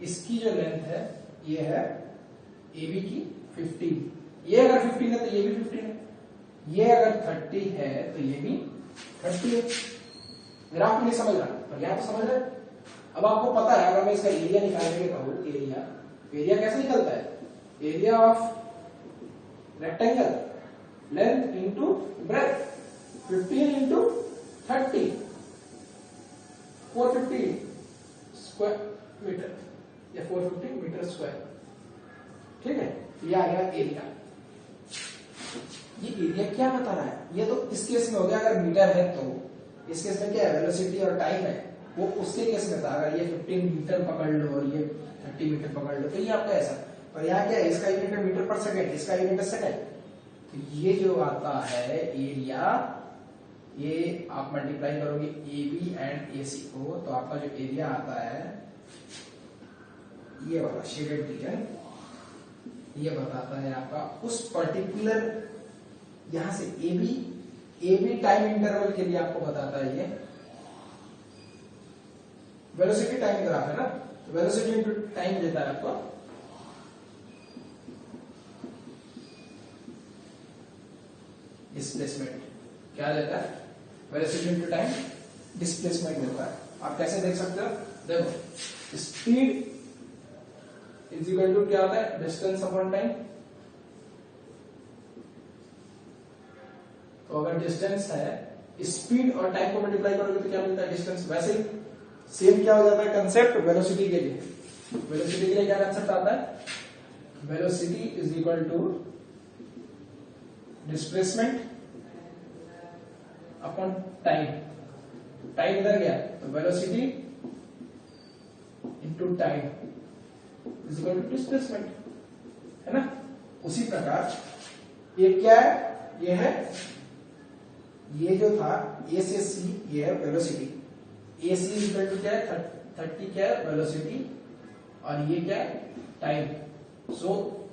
इसकी जो लेंथ है ये है AB की 15, ये अगर 15 है तो ये भी 15 है, ये अगर 30 है तो ये भी 30 है। ग्राफ नहीं समझ रहा पर यहां तो समझ रहे। अब आपको पता है अगर मैं इसका एरिया निकालने के कहूं, एरिया कैसे निकलता है, area of rectangle length into breadth, 15 into 30, 450 square metre या 450 मीटर स्क्वायर, ठीक है। ये आ गया एरिया। ये एरिया क्या बता रहा है, ये तो इस केस में हो गया अगर मीटर है तो, इस केस में क्या है वेलोसिटी और टाइम है, वो उसके केस में था। अगर ये 15 मीटर पकड़ लो और ये 30 मीटर पकड़ लो तो ये आपका ऐसा, और यहाँ क्या है, इसका यूनिट मीटर पर सेकेंड, इसका यूनिट सेकेंड। तो ये जो आता है एरिया, ये आप मल्टीप्लाई करोगे AB एंड AC को, तो आपका जो एरिया आता है ये वाला शेडेड रीजन, ये बताता है आपका उस पर्टिकुलर यहां से AB टाइम इंटरवल के लिए आपको बताता है। ये वेलोसिटी टाइम ग्राफ है ना, तो वेलोसिटी इनटू टाइम देता है आपको। डिस्प्लेसमेंट क्या देता है, वेलोसिटी इनटू टाइम डिस्प्लेसमेंट देता है। आप कैसे देख सकते हो, देखो स्पीड इज इक्वल टू क्या होता है, डिस्टेंस अपॉन टाइम। तो अगर डिस्टेंस है, स्पीड और टाइम को मल्टीप्लाई करोगे तो क्या मिलता है, डिस्टेंस। वैसे ही सेम क्या हो जाता है कंसेप्ट वेलोसिटी के लिए, वेलोसिटी के लिए क्या कंसेप्ट आता है, velocity is equal to displacement upon time. Time इधर गया तो velocity into time is equal to displacement, है ना। उसी प्रकार ये क्या है, ये है, ये जो था A से C ये है velocity, AC is equal to क्या है 30 क्या है वेलोसिटी, और ये क्या है time. So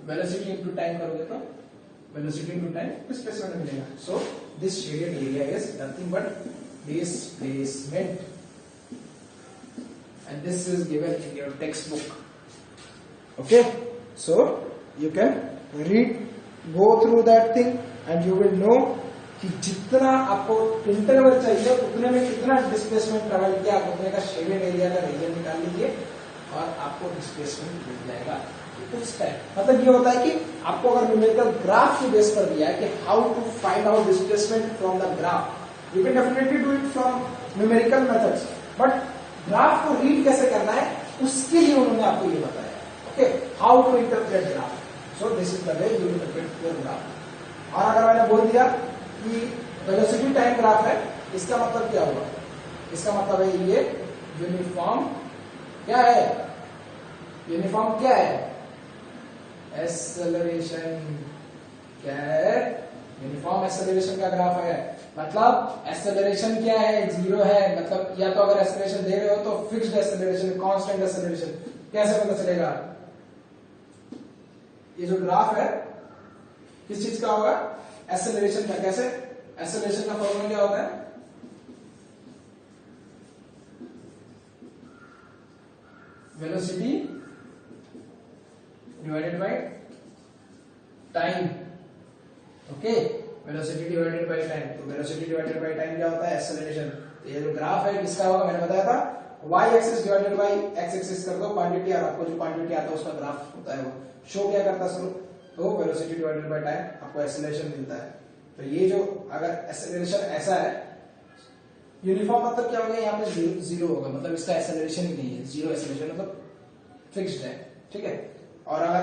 velocity into time करोगे तो वेलोसिटी इनटू टाइम डिस्प्लेसमेंट मिलेगा। So this shaded area is nothing but displacement, and this is given in your text book. Okay, so you can go through that thing and you will know कि जितना आपको interval चाहिए उतने में कितना displacement travel किया, आप उतने का शेडेड एरिया का रीजन निकाल लीजिए और आपको डिस्प्लेसमेंट मिल जाएगा। उस टाइम मतलब ये होता है कि आपको अगर न्यूमेरिकल ग्राफ के बेस पर दिया है कि how to find out displacement from the graph, you can definitely do it from numerical methods, but graph को रीड कैसे करना है उसके लिए उन्होंने आपको ये बताया। Okay, how to interpret graph? So this is the way you interpret your graph. और अगर मैंने बोल दिया कि वेलोसिटी टाइम ग्राफ है, इसका मतलब क्या हुआ, इसका मतलब है ये यूनिफॉर्म क्या है, यूनिफॉर्म क्या है, एक्सेलरेशन क्या है, यूनिफॉर्म एक्सेलरेशन का ग्राफ है। मतलब एक्सेलरेशन क्या है, 0 है, मतलब या तो अगर एक्सेलरेशन दे रहे हो तो फिक्स्ड एक्सेलरेशन, कांस्टेंट एक्सेलरेशन। कैसे पता चलेगा, ये जो ग्राफ है किस चीज का होगा, एक्सेलरेशन का। कैसे, एक्सेलरेशन का फॉर्मूला क्या होता है, velocity divided by time. Okay, velocity divided by time. तो वेलोसिटी डिवाइडेड बाय टाइम क्या होता है? एक्सेलरेशन। तो ये जो ग्राफ है किसका होगा? मैंने बताया था y axis divided by x axis कर दो क्वांटिटी, और आपको जो क्वांटिटी आता है उसका ग्राफ होता है वो शो क्या करता है स्वरूप? तो वेलोसिटी डिवाइडेड बाय टाइम आपको एक्सेलरेशन मिलता है। तो ये जो अगर एक्सेलरेशन ऐसा है, यूनिफॉर्म मतलब क्या होगा? यहाँ पे जीरो होगा, मतलब इसका एक्सेलरेशन ही नहीं है, जीरो एक्सेलरेशन मतलब फिक्स्ड है, ठीक है। और अगर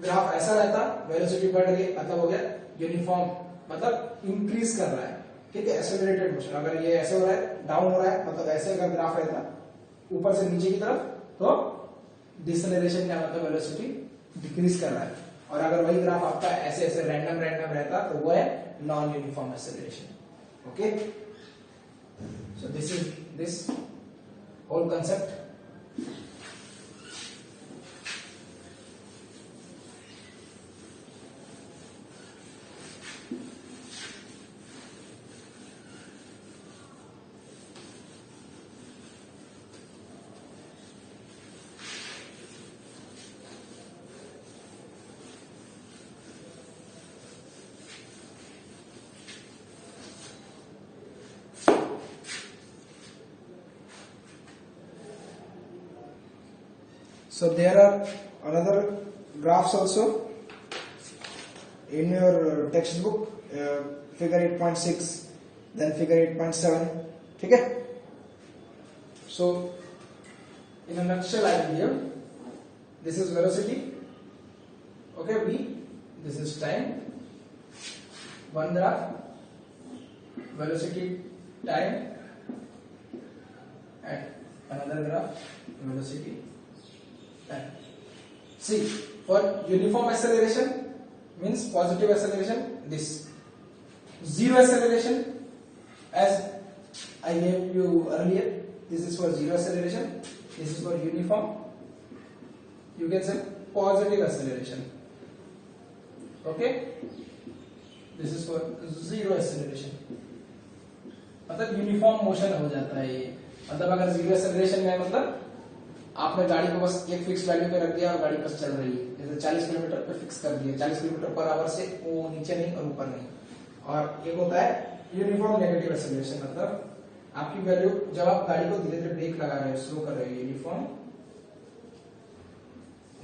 ग्राफ ऐसा रहता, वेलोसिटी बढ़ रही है मतलब हो गया यूनिफॉर्म, मतलब इंक्रीज कर रहा है, ठीक है, एक्सेलरेटेड मोशन। अगर ये ऐसे हो रहा है, डाउन हो रहा है, मतलब ऐसे अगर ग्राफ रहता ऊपर से नीचे की तरफ, तो डिसेलरेशन क्या मतलब वेलोसिटी डिक्रीज कर रहा है। और अगर वही ग्राफ आपका ऐसे ऐसे रैंडम रहता तो वो है non uniform acceleration. Okay, so this is this whole concept. So there are another graphs also in your textbook, figure 8.6, then figure 8.7, ठीक है। So in a nutshell I will give, this is velocity, okay, v, this is time, one graph, velocity, time, and another graph, velocity, time. See, for uniform acceleration means positive acceleration, this zero acceleration, as I gave you earlier, this is for zero acceleration, this is for uniform, you can say positive acceleration, okay, this is for zero acceleration, मतलब uniform motion हो जाता है ये। मतलब अगर zero acceleration में मतलब आपने गाड़ी को बस एक फिक्स वैल्यू पे रख दिया और गाड़ी बस चल रही है, जैसे 40 किलोमीटर पे फिक्स कर दिया, 40 किलोमीटर पर आवर से वो नीचे नहीं और ऊपर नहीं। और एक होता है यूनिफॉर्म नेगेटिव एक्सेलरेशन, मतलब आपकी वैल्यू जब आप गाड़ी को धीरे धीरे ब्रेक लगा रहे हो, स्लो कर रहे हो, यूनिफॉर्म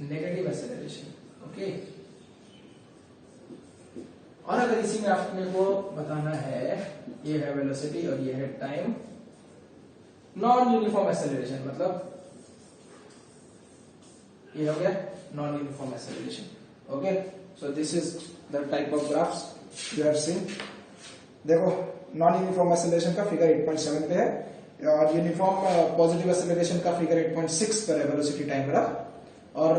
नेगेटिव एक्सेलरेशन, ओके। और अगर इसी में आपने को बताना है, ये है वेलोसिटी और ये है टाइम, नॉन यूनिफॉर्म एक्सेलरेशन, मतलब ये हो गया non uniform acceleration, okay. So this is the type of graphs you have seen. देखो नॉन यूनिफॉर्म एक्सेलरेशन का फिगर 8.7 पे है, और यूनिफॉर्म पॉजिटिव एक्सेलरेशन का फिगर 8.6 पर है वेलोसिटी टाइम ग्राफ, और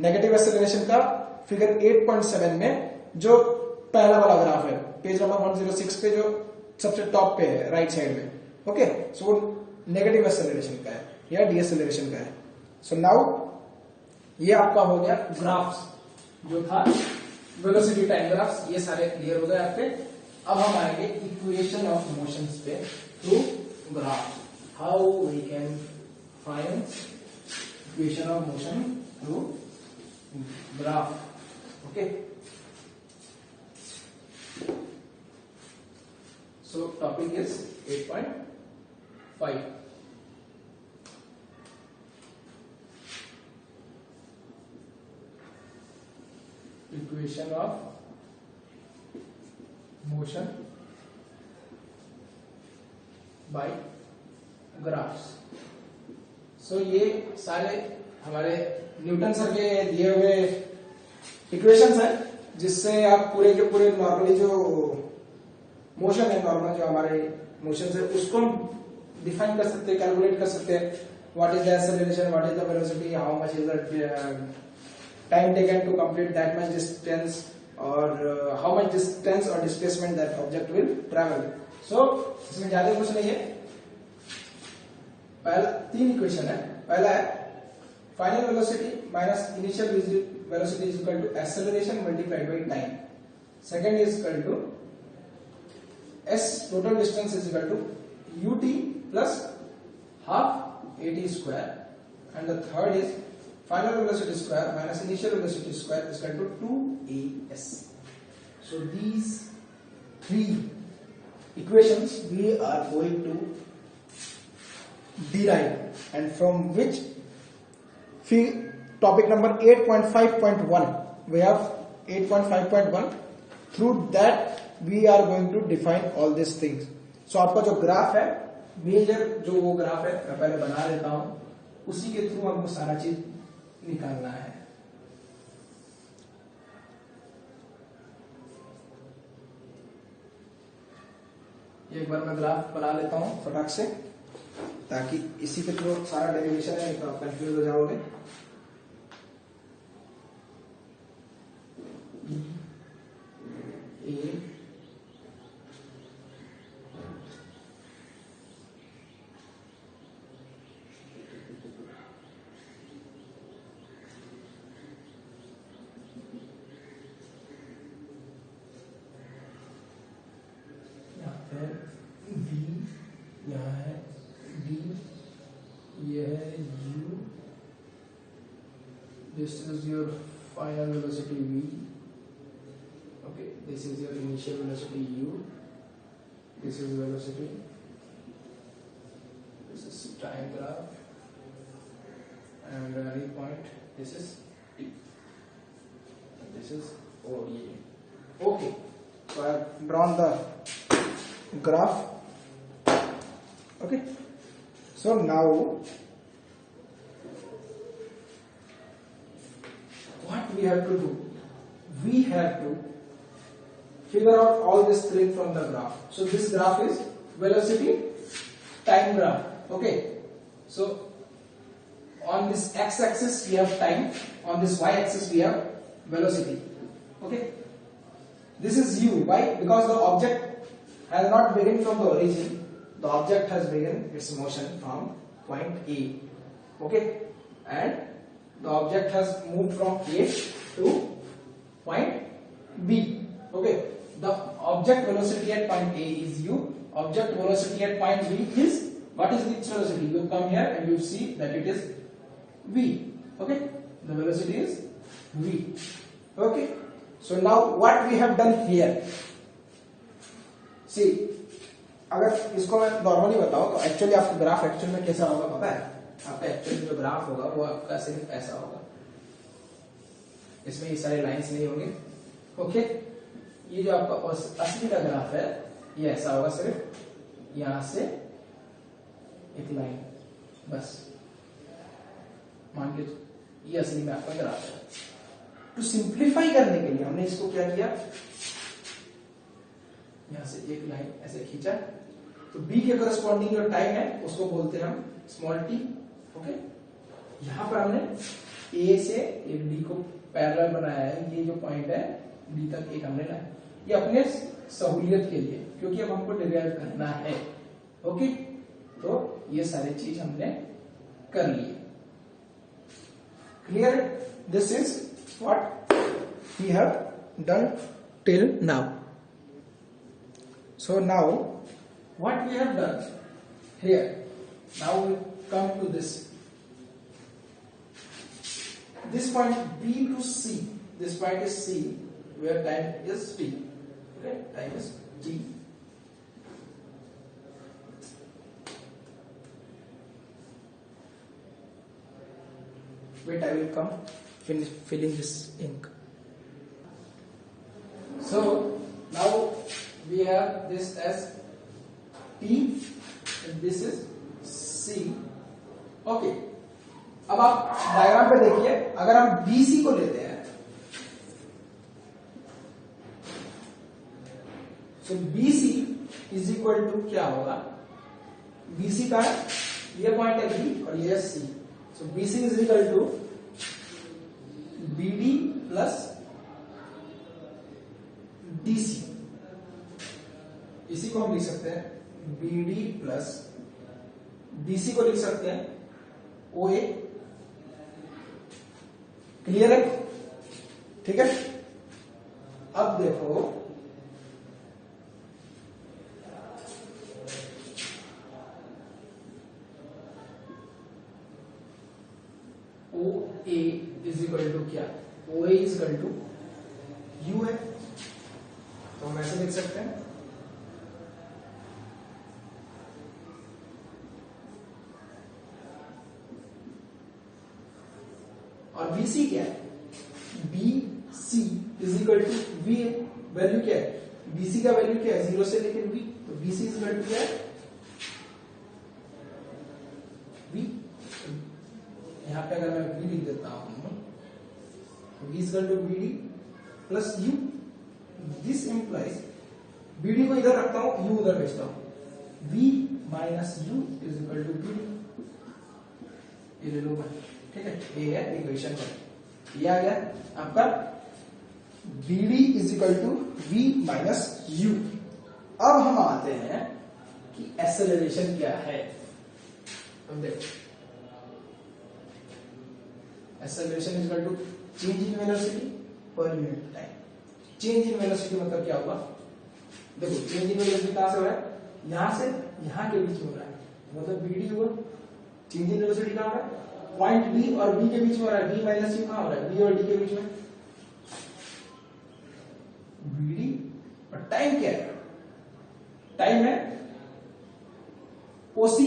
नेगेटिव एक्सेलरेशन का फिगर 8.7 में जो पहला वाला ग्राफ है, पेज नंबर 106 पे जो सबसे टॉप पे है राइट साइड में, ओके। सो वो नेगेटिव एक्सेलरेशन का है या डीएक्सेलरेशन का है। सो नाउ ये आपका हो गया ग्राफ्स जो था वेलोसिटी टाइम ग्राफ्स, ये सारे क्लियर हो गए आपके। अब हम आएंगे इक्वेशन ऑफ मोशंस पे through graph, how we can find equation of motion through graph, okay. So topic is 8.5। Equation of motion by graphs. सो ये सारे हमारे न्यूटन सर के दिए हुए इक्वेशंस हैं, जिससे आप पूरे के पूरे नॉर्मली जो मोशन है, नॉर्मल जो हमारे मोशन है उसको हम डिफाइन कर सकते हैं, कैलकुलेट कर सकते हैं। What is the acceleration, what is the velocity, how much is the time taken to complete that much distance, or how much distance or displacement that object will travel. So इसमें ज्यादा कुछ नहीं है, पहला 3 equation है। पहला है final velocity minus initial velocity is equal to acceleration multiplied by time. Second is equal to s total distance is equal to ut plus half at square, and the third is final velocity square minus initial velocity square is equal to 2as. So these three equations we are going to derive, and from which topic number 8.5.1, we have 8.5.1, through that we are going to define all these things. So आपका जो graph है, major जो वो graph है, मैं पहले बना लेता हूं, उसी के थ्रू हमको सारा चीज निकालना है. एक बार मैं ग्राफ बना लेता हूं फटाक से, ताकि इसी के थ्रू सारा डेरिवेशन है, तो आप कंफ्यूज हो जाओगे. बी, यहाँ है डी, ये है you, this is your final velocity v, okay, this is your initial velocity u, this is velocity, this is time graph, and any point, this is t, and this is OE. Okay, so I have drawn the graph. Okay, so now what we have to do, we have to figure out all these three from the graph. So this graph is velocity time graph. Okay, so on this x axis we have time, on this y axis we have velocity. Okay, this is u. Why? Because the object has not begun from the origin. The object has begun its motion from point A. Okay, and the object has moved from A to point B. Okay, the object velocity at point A is u. Object velocity at point B is, what is its velocity? You come here and you see that it is v. Okay, the velocity is v. Okay, so now what we have done here, see, अगर इसको मैं normally बताऊं तो actually आपका graph actual में कैसा होगा पता है? आपका एक्चुअली जो ग्राफ होगा वो आपका सिर्फ ऐसा होगा, इसमें ये सारे लाइंस नहीं होंगे. ओके, ये जो आपका असली का ग्राफ है ये ऐसा होगा, सिर्फ यहां से एक लाइन बस. मान के ये असली में आपका ग्राफ है. टू सिंप्लीफाई करने के लिए हमने इसको क्या किया, यहां से एक लाइन ऐसे खींचा, तो b के करस्पॉन्डिंग जो टाइम है उसको बोलते हैं हम स्मॉल t. ओके, यहां पर हमने a से एक d को पैरेलल बनाया है, ये जो पॉइंट है d तक एक हमने लाया, ये अपने सहूलियत के लिए, क्योंकि अब हमको डिराइव करना है. ओके, तो ये सारी चीज हमने कर ली. Clear? This is what we have done till now. So now what we have done here, now we come to this point B to C. This point is C, where time is t. Okay, time is t. Wait, I will come finish filling this ink. So now we have this as T and this is C. Okay, अब आप diagram पे देखिए, अगर हम BC को लेते हैं, so BC is equal to क्या होगा, BC का ये पॉइंट है B और ये C. So BC is equal to BD plus DC. इसी को हम लिख सकते हैं BD प्लस DC को लिख सकते हैं OA. क्लियर है? ठीक है, अब देखो OA इज इक्वल टू क्या, OA is equal to U है, तो हम ऐसे लिख सकते हैं BC क्या है? BC is equal to V है। वैल्यू क्या है? BC का वैल्यू क्या है? 0 से लेकर V। तो BC इज इक्वल टू क्या है? V। यहां पे अगर मैं V लिख देता हूं, V is equal to BD plus U। This implies BD को इधर रखता हूं, U उधर भेजता हूं। V minus U is equal to BD। ये ले लो मैं, ठीक है? ये है इक्वेशन का। ये आ गया आपका BD is equal to V minus U। अब हम आते हैं कि एक्सेलरेशन क्या है। अब देखो, acceleration is equal to change in velocity per unit time. Change in velocity मतलब क्या होगा? देखो, चेंज इन वेलोसिटी कहां से हो रहा है? यहां से यहां के बीच में हो रहा है, मतलब BD हुआ। चेंज इन वेलोसिटी कहां हो रहा है? पॉइंट B और B के बीच में हो रहा है। B माइनस U कहां हो रहा है? B और D के बीच में। BD और टाइम क्या है? टाइम है OC।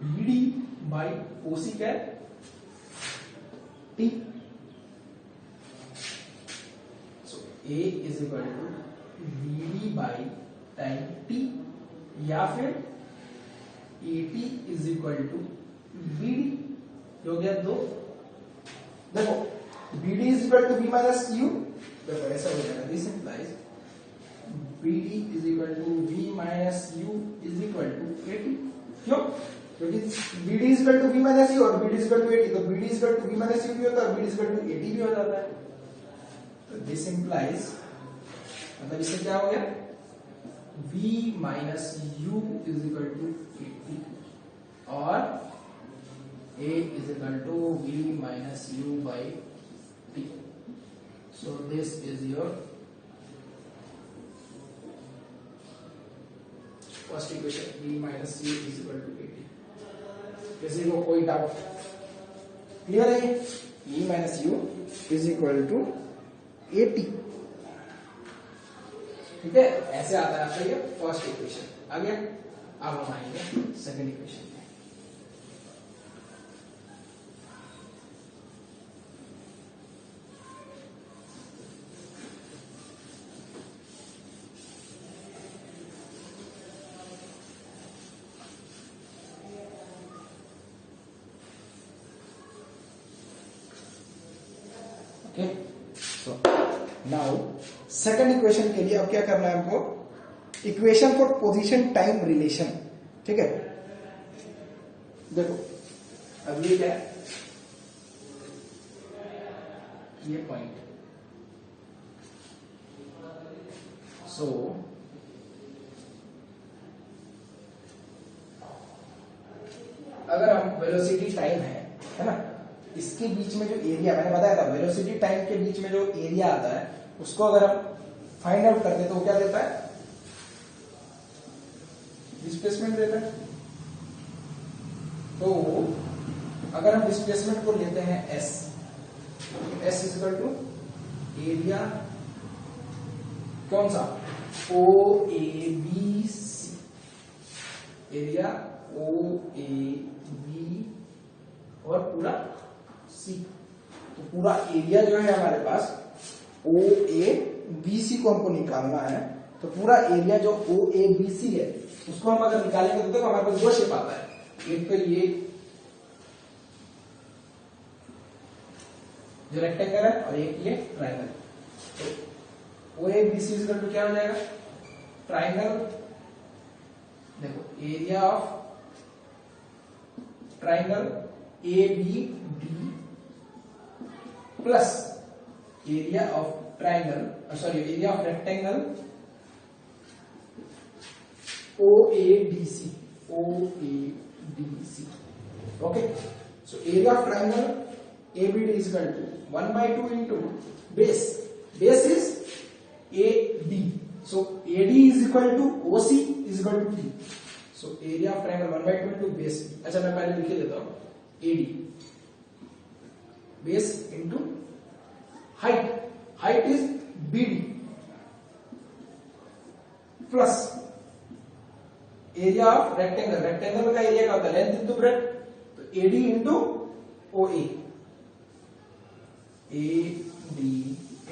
BD बाई OC क्या है? T। So A is equal to BD by time T, या फिर AT is equal to BD। हो गया दो। देखो, BD is equal to V minus U। देखो ऐसा हो जाएगा। This implies BD is equal to V minus U is equal to AT। क्यों? क्योंकि BD is equal to V minus U और BD is equal to AT, तो BD is equal to V minus U भी होता है और BD is equal to AT भी हो जाता है। तो दिस इंप्लाइज, मतलब इससे क्या हो गया? V minus U is equal to AT और A is equal to V minus U by T। So this is your first equation, V minus U is equal to AT। किसी को कोई doubt? Clear है? V minus U is equal to AT, ठीक है? ऐसे आता है आपका ये फर्स्ट इक्वेशन। आ गया। अब हम आएंगे सेकंड इक्वेशन में। Okay, so now second equation के लिए अब क्या करना है हमको? Equation for position time relation, ठीक है? देखो, अब ये क्या है? ये पॉइंट। सो अगर हम वेलोसिटी टाइम है ना, इसके बीच में जो एरिया मैंने बताया था, वेलोसिटी टाइम के बीच में जो एरिया आता है उसको अगर हम फाइंड आउट करते हैं तो क्या देता है? डिस्प्लेसमेंट देता है। तो अगर हम डिस्प्लेसमेंट को लेते हैं S, S is equal to area कौन सा? OABC, एरिया OAB और पूरा C। तो पूरा एरिया जो है हमारे पास OABC को हमको निकालना है। तो पूरा एरिया जो OABC है उसको हम अगर निकालेंगे तो हमारे पास दो शेप आता है। एक तो ये जो रेक्टेंगल है और एक ये ट्राइंगल। तो OABC इक्वल टू क्या हो जाएगा? ट्राइंगल। देखो, area of triangle ABD plus area of triangle, sorry, area of rectangle OADC। Okay, so area of triangle ABD is equal to 1/2 into base. Base is AD. So AD is equal to OC is equal to T. So area of triangle 1/2 into base. अच्छा, मैं पहले लिख देता हूं AD base into height. Height is BD plus area of rectangle. Rectangle का area क्या होता है? Length into breath. तो AD into OA, AD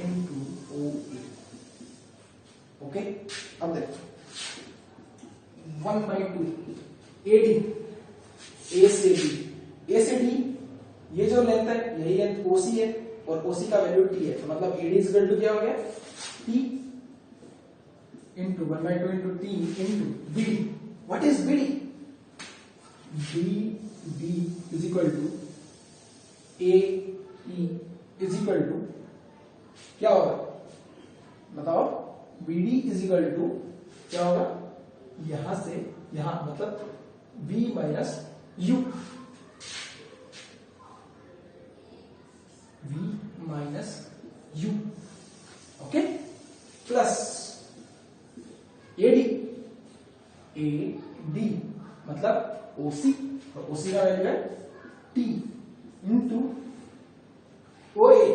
into OA। Okay, अब देखो 1/2 AD, A से D, ये जो लेंथ है यही लेंथ OC है और OC का वैल्यू T है, तो मतलब AD इक्वल टू क्या हो गया, T into 1/2 into T into BD। What is BD? BD is equal to AE is equal to क्या होगा बताओ, BD इज इक्वल टू क्या होगा, यहां से यहां मतलब V minus U, V minus U, okay, plus AD, AD मतलब OC, और OC का वैल्यू है T into OA,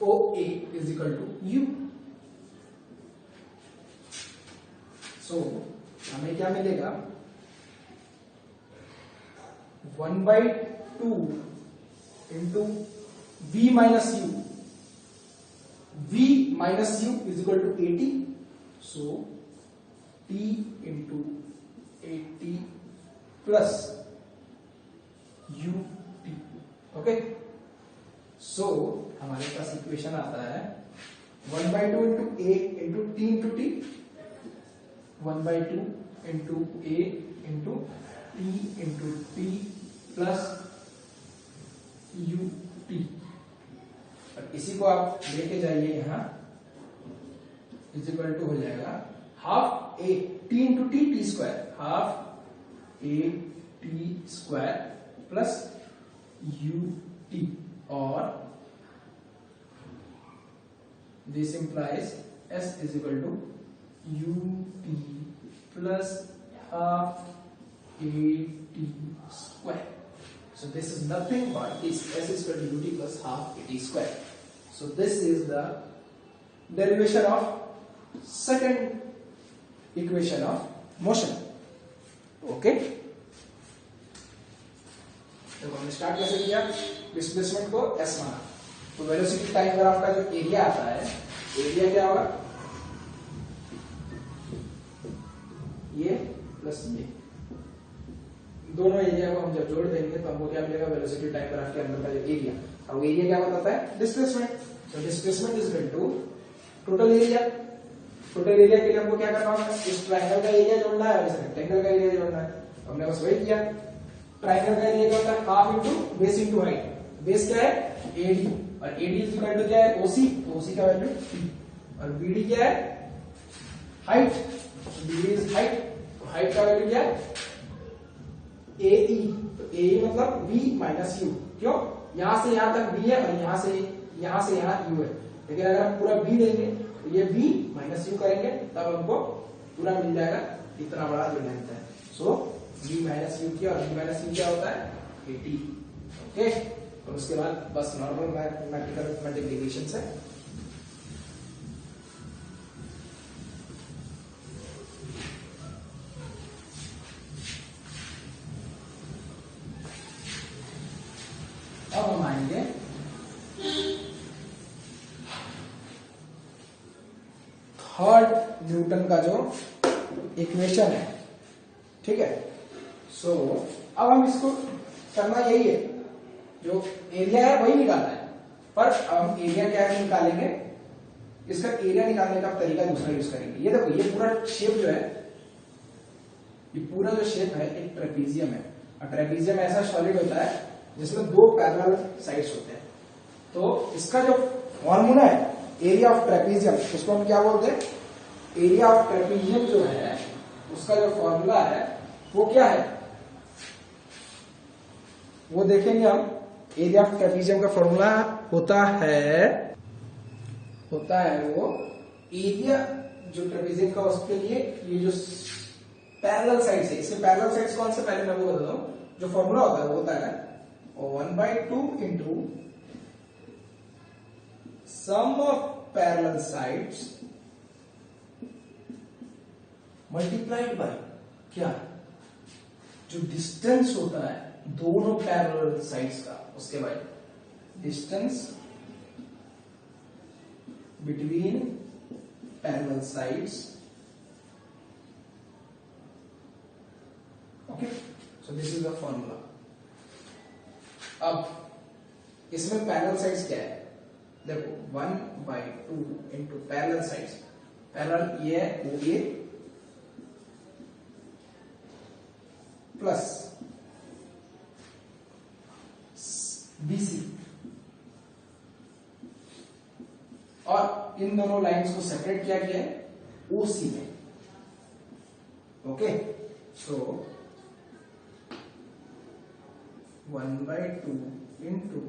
OA is equal to U। So हमें क्या मिलेगा, 1/2 into V minus U, V minus U is equal to 80, so T into 80 plus UT, okay. So हमारे पास equation आता है 1/2 into A into T into T, 1/2 into A into T into T plus UT, और इसी को आप लेके जाइए यहां, इज इक्वल टू हो जाएगा half A T into T, T square, half A T square plus UT, और this implies S is equal to UT plus half AT square. So this is nothing but this S is equal to UT plus half AT square. So this is the derivation of second equation of motion. Okay. तो हमने start कैसे किया, displacement को S माना, तो velocity time graph का जो area आता है, एरिया क्या होगा, ये प्लस ये, दोनों एरिया को हम जब जोड़ देंगे तो हमको क्या मिलेगा, वेलोसिटी टाइम ग्राफ के अंदर का जो एरिया, और एरिया क्या बताता है, डिस्प्लेसमेंट। तो displacement is equal to total area. Total area के लिए हमको क्या करना होगा, इस ट्रायंगल का एरिया जोड़ना है और इस रेक्टेंगल का एरिया जोड़ना है, हमने बस वही किया। ट्रायंगल का एरिया क्या होता है, half into base into height, base क्या है AD, और AD इज इक्वल टू क्या है OC, तो OC का वैल्यू T, और BD क्या है हाइट, BD इज हाइट, तो हाइट का वैल्यू क्या है AE, तो AE मतलब V माइनस U, क्यों, यहां से यहां तक V है और यहां से यहां U है, लेकिन अगर हम पूरा V देंगे तो ये V माइनस U करेंगे तब हमको पूरा मिल जाएगा इतना बड़ा जो लेंथ है। सो V माइनस U किया, और V माइनस U क्या होता है AT, ओके। और उसके बाद बस नॉर्मल मैथमेटिकल मल्टीप्लिकेशन से अब हम आएंगे थर्ड न्यूटन का जो इक्वेशन है, ठीक है। सो अब हम इसको करना यही है, जो एरिया है वही निकालना है, पर अब हम एरिया क्या है निकालेंगे, इसका एरिया निकालने का तरीका दूसरा यूज करेंगे। ये देखो, ये पूरा शेप जो है, ये पूरा जो शेप है एक ट्रेपीजियम है, और ट्रेपीजियम ऐसा सॉलिड होता है जिसमें दो पैरेलल साइड्स होते हैं। तो इसका जो फॉर्मूला है एरिया ऑफ ट्रेपीजियम, उसको हम क्या बोलते हैं, एरिया ऑफ ट्रेपीजियम जो है उसका जो फॉर्मूला है वो क्या है, वो देखेंगे हम। एरिया ऑफ ट्रेपीजियम का फॉर्मूला होता है वो एरिया जो ट्रेपीजियम का, उसके लिए ये जो पैरेलल साइड्स है, इसके पैरेलल साइड्स कौन से, पहले मैं वो बता दूं। जो फॉर्मूला होता है वो होता है 1/2 into sum of parallel sides multiplied by क्या, जो डिस्टेंस होता है दोनों पैरेलल साइड्स का, उसके बाद distance between parallel sides. Okay, so this is the formula. अब इसमें पैरेलल साइड्स क्या है, देखो 1/2 इंटू पैरेलल साइड्स. पैरेलल ये है OA प्लस BC, और इन दोनों लाइंस को सेपरेट किया गया है OC में. ओके, सो 1/2 into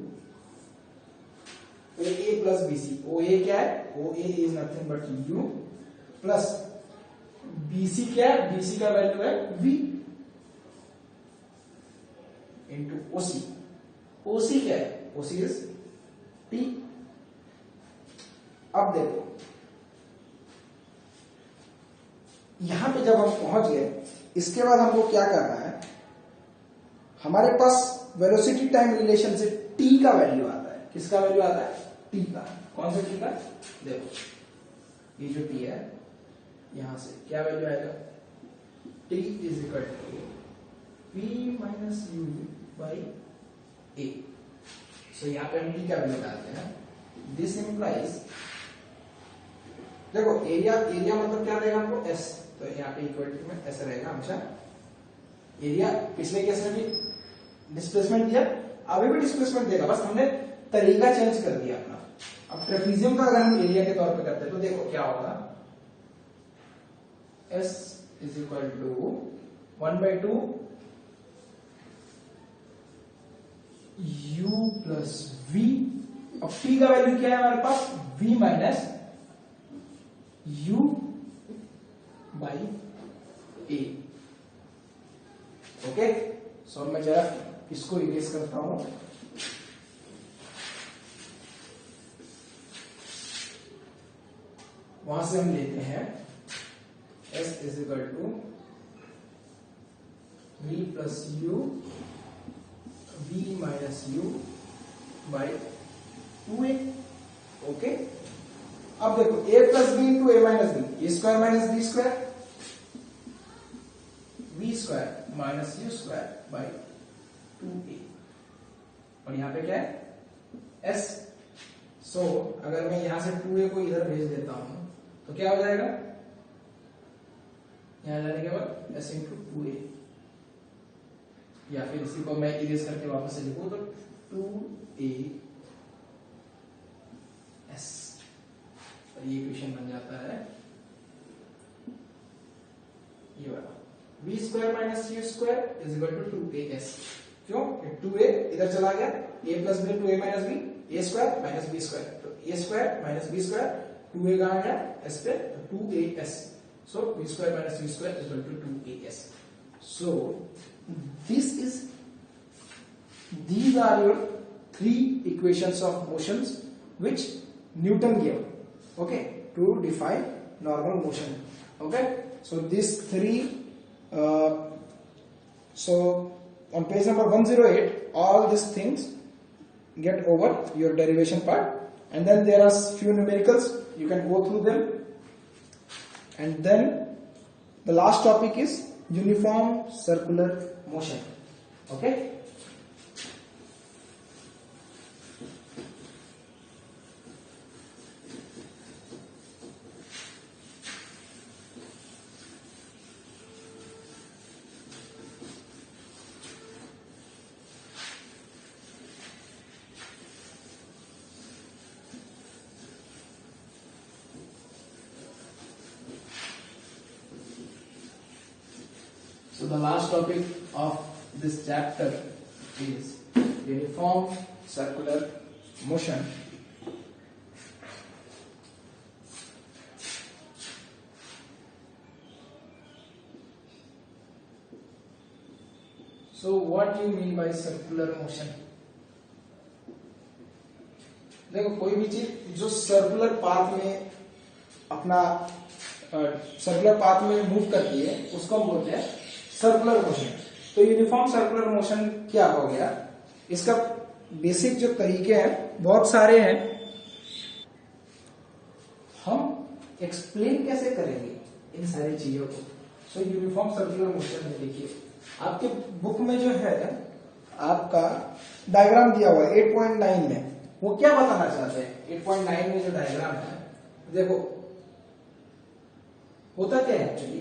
OA plus BC. OA क्या है, OA is nothing but U plus BC क्या है, BC का वैल्यू है V इंटू OC. OC क्या है, OC इज T. अब देखो यहां पे जब हम पहुंच गए, इसके बाद हमको क्या करना है, हमारे पास वेलोसिटी टाइम रिलेशन से T का वैल्यू आता है. किसका वैल्यू आता है, T का. कौन सा T का, देखो ये जो T है, यहां से क्या वैल्यू आएगा, T is equal to P minus U by A. So यहां पे हम T का वैल्यू डालते हैं. दिस इंप्लाइज, देखो एरिया मतलब क्या रहेगा हमको, S. तो यहाँ पे इक्वल टू में ऐसा रहेगा हमेशा. एरिया पिछले केस में भी डिस्प्लेसमेंट दिया, अभी भी डिस्प्लेसमेंट देगा, बस हमने तरीका चेंज कर दिया अपना. अब ट्रेपीजियम का अगर हम एरिया के तौर पे करते हैं तो देखो क्या होगा, S is equal to 1/2 U plus V. अब T का वैल्यू क्या है हमारे पास, V minus U by A. Okay, so मैं जरा इसको इरेज करता हूं. वहां से हम लेते हैं S is equal to V plus U V minus U by 2A. Okay, अब देखो A plus B into A minus B, A square minus B square, V square minus U square by 2A. और यहां पे क्या है, S. सो अगर मैं यहां से 2A को इधर भेज देता हूं तो क्या हो जाएगा, यहां जाने के बाद S इंटू 2A, या फिर इसी को मैं इरेज करके वापस से लिखूं तो 2A S. और ये इक्वेशन बन जाता है ये वाला, V square minus U square is equal to 2AS. क्यों, 2A इधर चला गया, A plus B to A minus B, A square minus B square, तो A square minus B square, 2A कहां गया, S पे, 2AS. So V square minus U square is equal to 2AS. So these are your 3 equations of motions which Newton gave, okay, to define normal motion. Okay, so these 3, so on page number 108 all these things get over your derivation part, and then there are few numericals, you can go through them, and then the last topic is uniform circular motion. Okay, so the last topic of this chapter is uniform circular motion. So what do you mean by circular motion? देखो कोई भी चीज जो circular path में अपना circular path में move करती है उसको हम बोलते हैं सर्कुलर मोशन. तो यूनिफॉर्म सर्कुलर मोशन क्या हो गया, इसका बेसिक जो तरीके हैं बहुत सारे हैं, हम एक्सप्लेन कैसे करेंगे इन सारी चीजों को। सो यूनिफॉर्म सर्कुलर मोशन में देखिए आपके बुक में जो है आपका डायग्राम दिया हुआ है 8.9 में, वो क्या बताना चाहते हैं 8.9 में जो डायग्राम है, देखो होता क्या है एक्चुअली,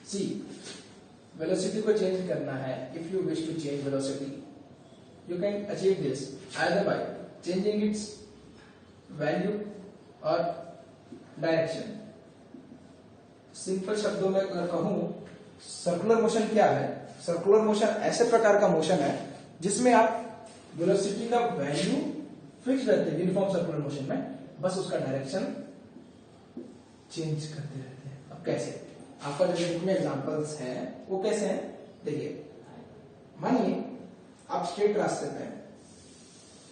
सी वेलोसिटी को चेंज करना है, if you wish to change velocity you can achieve this either by changing its value और डायरेक्शन। सिंपल शब्दों में अगर कहूं सर्कुलर मोशन क्या है, सर्कुलर मोशन ऐसे प्रकार का मोशन है जिसमें आप वेलोसिटी का वैल्यू फिक्स रहते हैं यूनिफॉर्म सर्कुलर मोशन में, बस उसका डायरेक्शन चेंज करते रहते हैं। अब कैसे, आपका जो बुक में एग्जांपल्स हैं वो कैसे हैं, देखिए मानिए आप स्ट्रेट रास्ते पे हैं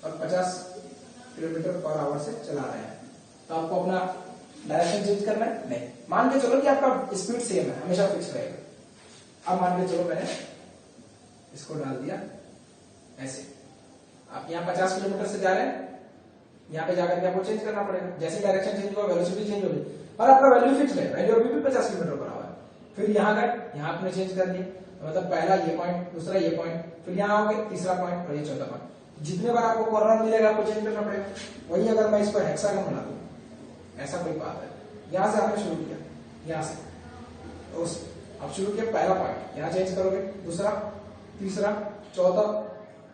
और 50 किलोमीटर पर आवर से चला रहे हैं, तो आपको अपना डायरेक्शन चेंज करना है नहीं, मान के चलो कि आपका स्पीड सेम है, हमेशा फिक्स रहेगा। अब मान के चलो मैंने इसको डाल दिया ऐसे, आप यहाँ 50 किलोमीटर से जा रहे हैं, यहाँ पे जाकर के आपको चेंज करना पड़ेगा, जैसे डायरेक्शन चेंज हुआ वेलोसिटी चेंज होगी, पर आपका वैल्यू फिक्स है, वैल्यू अभी भी 50 किलोमीटर पर आवा है। फिर यहाँ गए, यहाँ आपने चेंज कर दिया, मतलब पहला ये पॉइंट, दूसरा ये पॉइंट, फिर यहाँ आओगे तीसरा पॉइंट और ये चौथा पॉइंट, जितने बार आपको कॉर्नर मिलेगा आपको चेंज करना पड़ेगा। वही अगर मैं इसको हेक्सागन बना दूं, ऐसा कोई बात है, यहां से आपने शुरू किया, यहां से उस अब शुरू किया पहला पॉइंट, यहां चेंज करोगे, दूसरा, तीसरा, चौथा,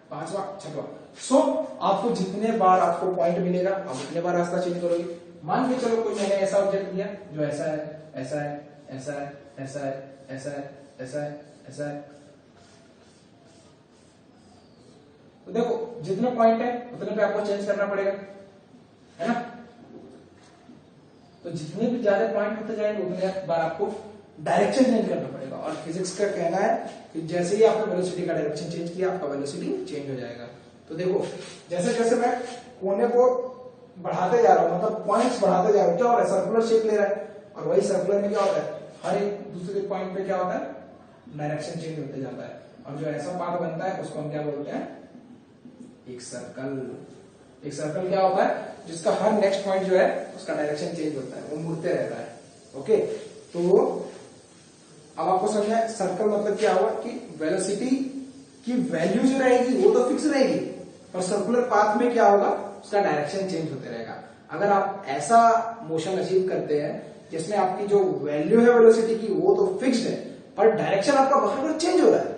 पांचवा, छठवा, सो आपको जितने बार आपको पॉइंट मिलेगा आप उतने बार रास्ता चेंज करोगे। मान के चलो कोई मैंने ऐसा ऑब्जेक्ट दिया जो ऐसा है, ऐसा है, ऐसा है, ऐसा है, ऐसा है, ऐसा है, ऐसा है, तो देखो जितने पॉइंट है उतने पे आपको चेंज करना पड़ेगा, है ना। तो जितने भी ज्यादा पॉइंट होते जाएंगे उतने बार आपको डायरेक्शन चेंज करना पड़ेगा। और फिजिक्स का कहना है कि जैसे ही आपने वेलोसिटी का डायरेक्शन चेंज किया आपका वेलोसिटी चेंज हो जाएगा। तो देखो जैसे जैसे मैं कोने को बढ़ाते जा रहा हूं, मतलब पॉइंट्स बढ़ाते जा रहा हूं, क्या हो रहा है सर्कुलर शेप ले रहा है, और वही सर्कुलर में क्या होता है हर एक दूसरे पॉइंट पे क्या होता है डायरेक्शन चेंज होते जाता है, और जो ऐसा पाथ बनता है उसको हम क्या बोलते हैं एक सर्कल। एक सर्कल क्या होता है जिसका हर नेक्स्ट पॉइंट जो है उसका डायरेक्शन चेंज होता है, वो मुड़ते रहता है। ओके, तो अब आपको समझ में सर्कल मतलब क्या हुआ कि वेलोसिटी की वैल्यू जो रहेगी वो तो फिक्स रहेगी, पर सर्कुलर पाथ में क्या होगा उसका डायरेक्शन चेंज होते रहेगा। अगर आप ऐसा मोशन अचीव करते हैं जिसमें आपकी जो वैल्यू है वेलोसिटी की वो तो फिक्स्ड है पर डायरेक्शन आपका बार बार चेंज हो रहा है,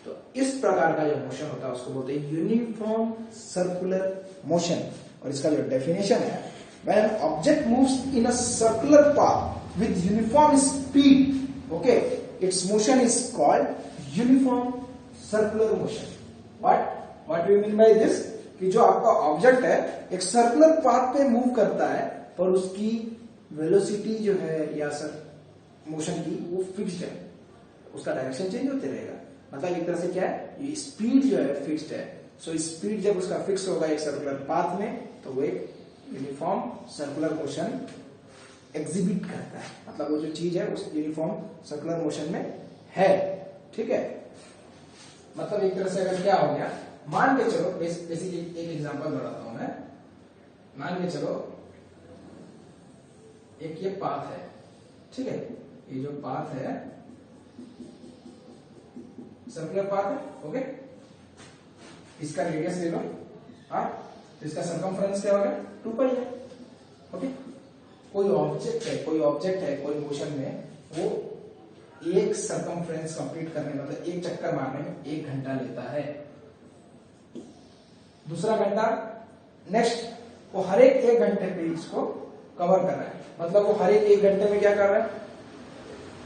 तो इस प्रकार का जो मोशन होता है उसको बोलते हैं यूनिफॉर्म सर्कुलर मोशन। और इसका जो डेफिनेशन है, when an object moves in a circular path with uniform speed, okay, it's motion is called uniform circular motion. What do you mean by this, कि जो आपका ऑब्जेक्ट है एक सर्कुलर पाथ पे मूव करता है पर उसकी वेलोसिटी जो है या मोशन की वो फिक्स्ड है, उसका डायरेक्शन चेंज होते रहेगा। मतलब एक तरह से क्या है ये स्पीड जो है फिक्स्ड है, सो स्पीड जब उसका फिक्स होगा एक सर्कुलर पाथ में तो वो एक यूनिफॉर्म सर्कुलर मोशन एग्जिबिट करता है, मतलब वो जो चीज है उस यूनिफॉर्म सर्कुलर मोशन में है। ठीक है, मतलब एक तरह से अगर क्या हो गया, मान के चलो बेसिकली एक एग्जांपल बताता हूं मैं। मान के चलो एक ये पाथ है, ठीक है, ये जो पाथ है सर्कुलर पाथ है, ओके, इसका रेडियस ले लो r, तो इसका सर्कमफ्रेंस क्या होगा 2π है। ओके, कोई ऑब्जेक्ट है कोई मोशन में वो एक सर्कमफ्रेंस कंप्लीट करने में मतलब एक चक्कर मारने में 1 घंटा लेता है, दूसरा घंटा नेक्स्ट वो हर एक 1 घंटे पे इसको कवर कर रहा है, मतलब वो हर एक 1 घंटे में क्या कर रहा है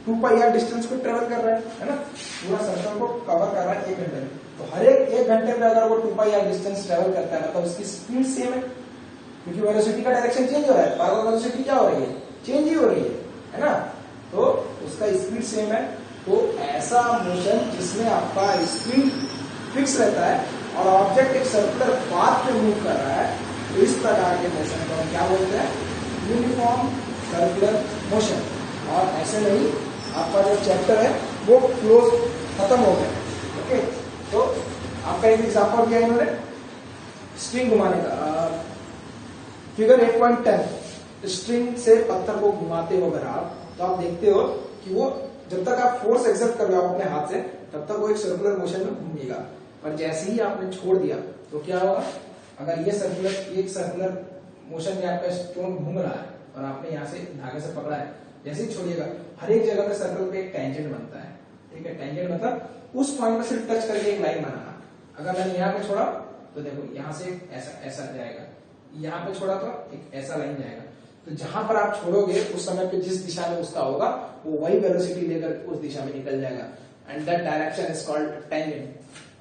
2πr डिस्टेंस को ट्रेवल कर रहा है ना, पूरा सर्कल को कवर कर रहा है 1 घंटे में। तो हर एक 1 घंटे में अगर वो 2πr डिस्टेंस ट्रेवल करता है मतलब उसकी स्पीड सेम है, क्योंकि वेलोसिटी का डायरेक्शन चेंज हो रहा है, बार बार वेलोसिटी क्या हो रही है चेंज ही हो रही है ना, तो उसका स्पीड सेम है। तो ऐसा मोशन जिसमें आपका स्पीड फिक्स रहता है और ऑब्जेक्ट एक सर्कुलर पाथ पे मूव कर रहा है, तो इस प्रकार के मोशन को हम क्या बोलते हैं यूनिफॉर्म सर्कुलर मोशन। और ऐसे नहीं आपका जो चैप्टर है वो क्लोज खत्म हो गया। ओके, तो आपका एक एग्जाम्पल दिया इन्होंने स्ट्रिंग घुमाने का। फिगर 8.10, स्ट्रिंग से पत्थर को घुमाते हो अगर आप, तो आप देखते हो कि वो जब तक आप फोर्स एक्सर्ट कर रहे हो अपने हाथ से, तब तक वो एक सर्कुलर मोशन में घूमेगा। पर जैसे ही आपने छोड़ दिया तो क्या होगा, अगर ये सर्कुलर मोशन में आपका स्टोन घूम रहा है और आपने यहाँ से धागे से पकड़ा है, जैसे ही छोड़िएगा हर एक जगह पे सर्कल पे एक टेंजेंट बनता है। ठीक है, टेंजेंट मतलब उस पॉइंट में सिर्फ टच करके एक लाइन बनाना। अगर मैंने यहाँ पे छोड़ा तो देखो यहाँ से ऐसा जाएगा, यहाँ पे छोड़ा तो एक ऐसा लाइन जाएगा। तो जहां पर आप छोड़ोगे उस समय पे जिस दिशा में उसका होगा वो वही वेलोसिटी लेकर उस दिशा में निकल जाएगा। And that direction is called tangent.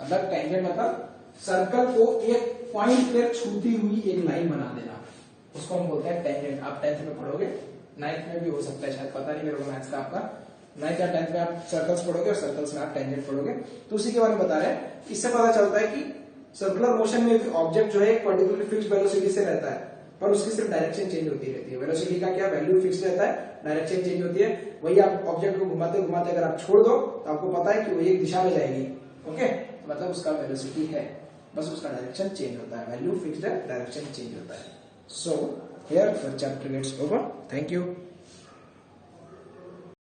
मतलब टेंजेंट मतलब सर्कल को एक पॉइंट पे छूती हुई एक लाइन बना देना, उसको हम बोलते हैं टेंजेंट। आप 10th में पढ़ोगे, 9th में भी हो सकता है, शायद पता नहीं मेरे को मैथ्स का आपका। 9th या 10th में आप सर्कल्स पढ़ोगे और सर्कल्स में आप टेंजेंट पढ़ोगे, तो उसी के बारे में बता रहे हैं। इससे पता चलता है कि सर्कुलर मोशन में भी ऑब्जेक्ट जो है एक पर्टिकुलर फिक्स्ड वेलोसिटी से रहता है, पर उसकी सिर्फ डायरेक्शन चेंज होती रहती है। वेलोसिटी का क्या वैल्यू फिक्स रहता है, डायरेक्शन चेंज होती है। वही आप ऑब्जेक्ट को घुमाते घुमाते अगर आप छोड़ दो तो आपको पता है कि वो एक दिशा में जाएगी। ओके, मतलब उसका वेलोसिटी है, बस उसका डायरेक्शन चेंज होता है। वैल्यू फिक्स्ड है, डायरेक्शन चेंज होता है। So here chapter gets over. Thank you.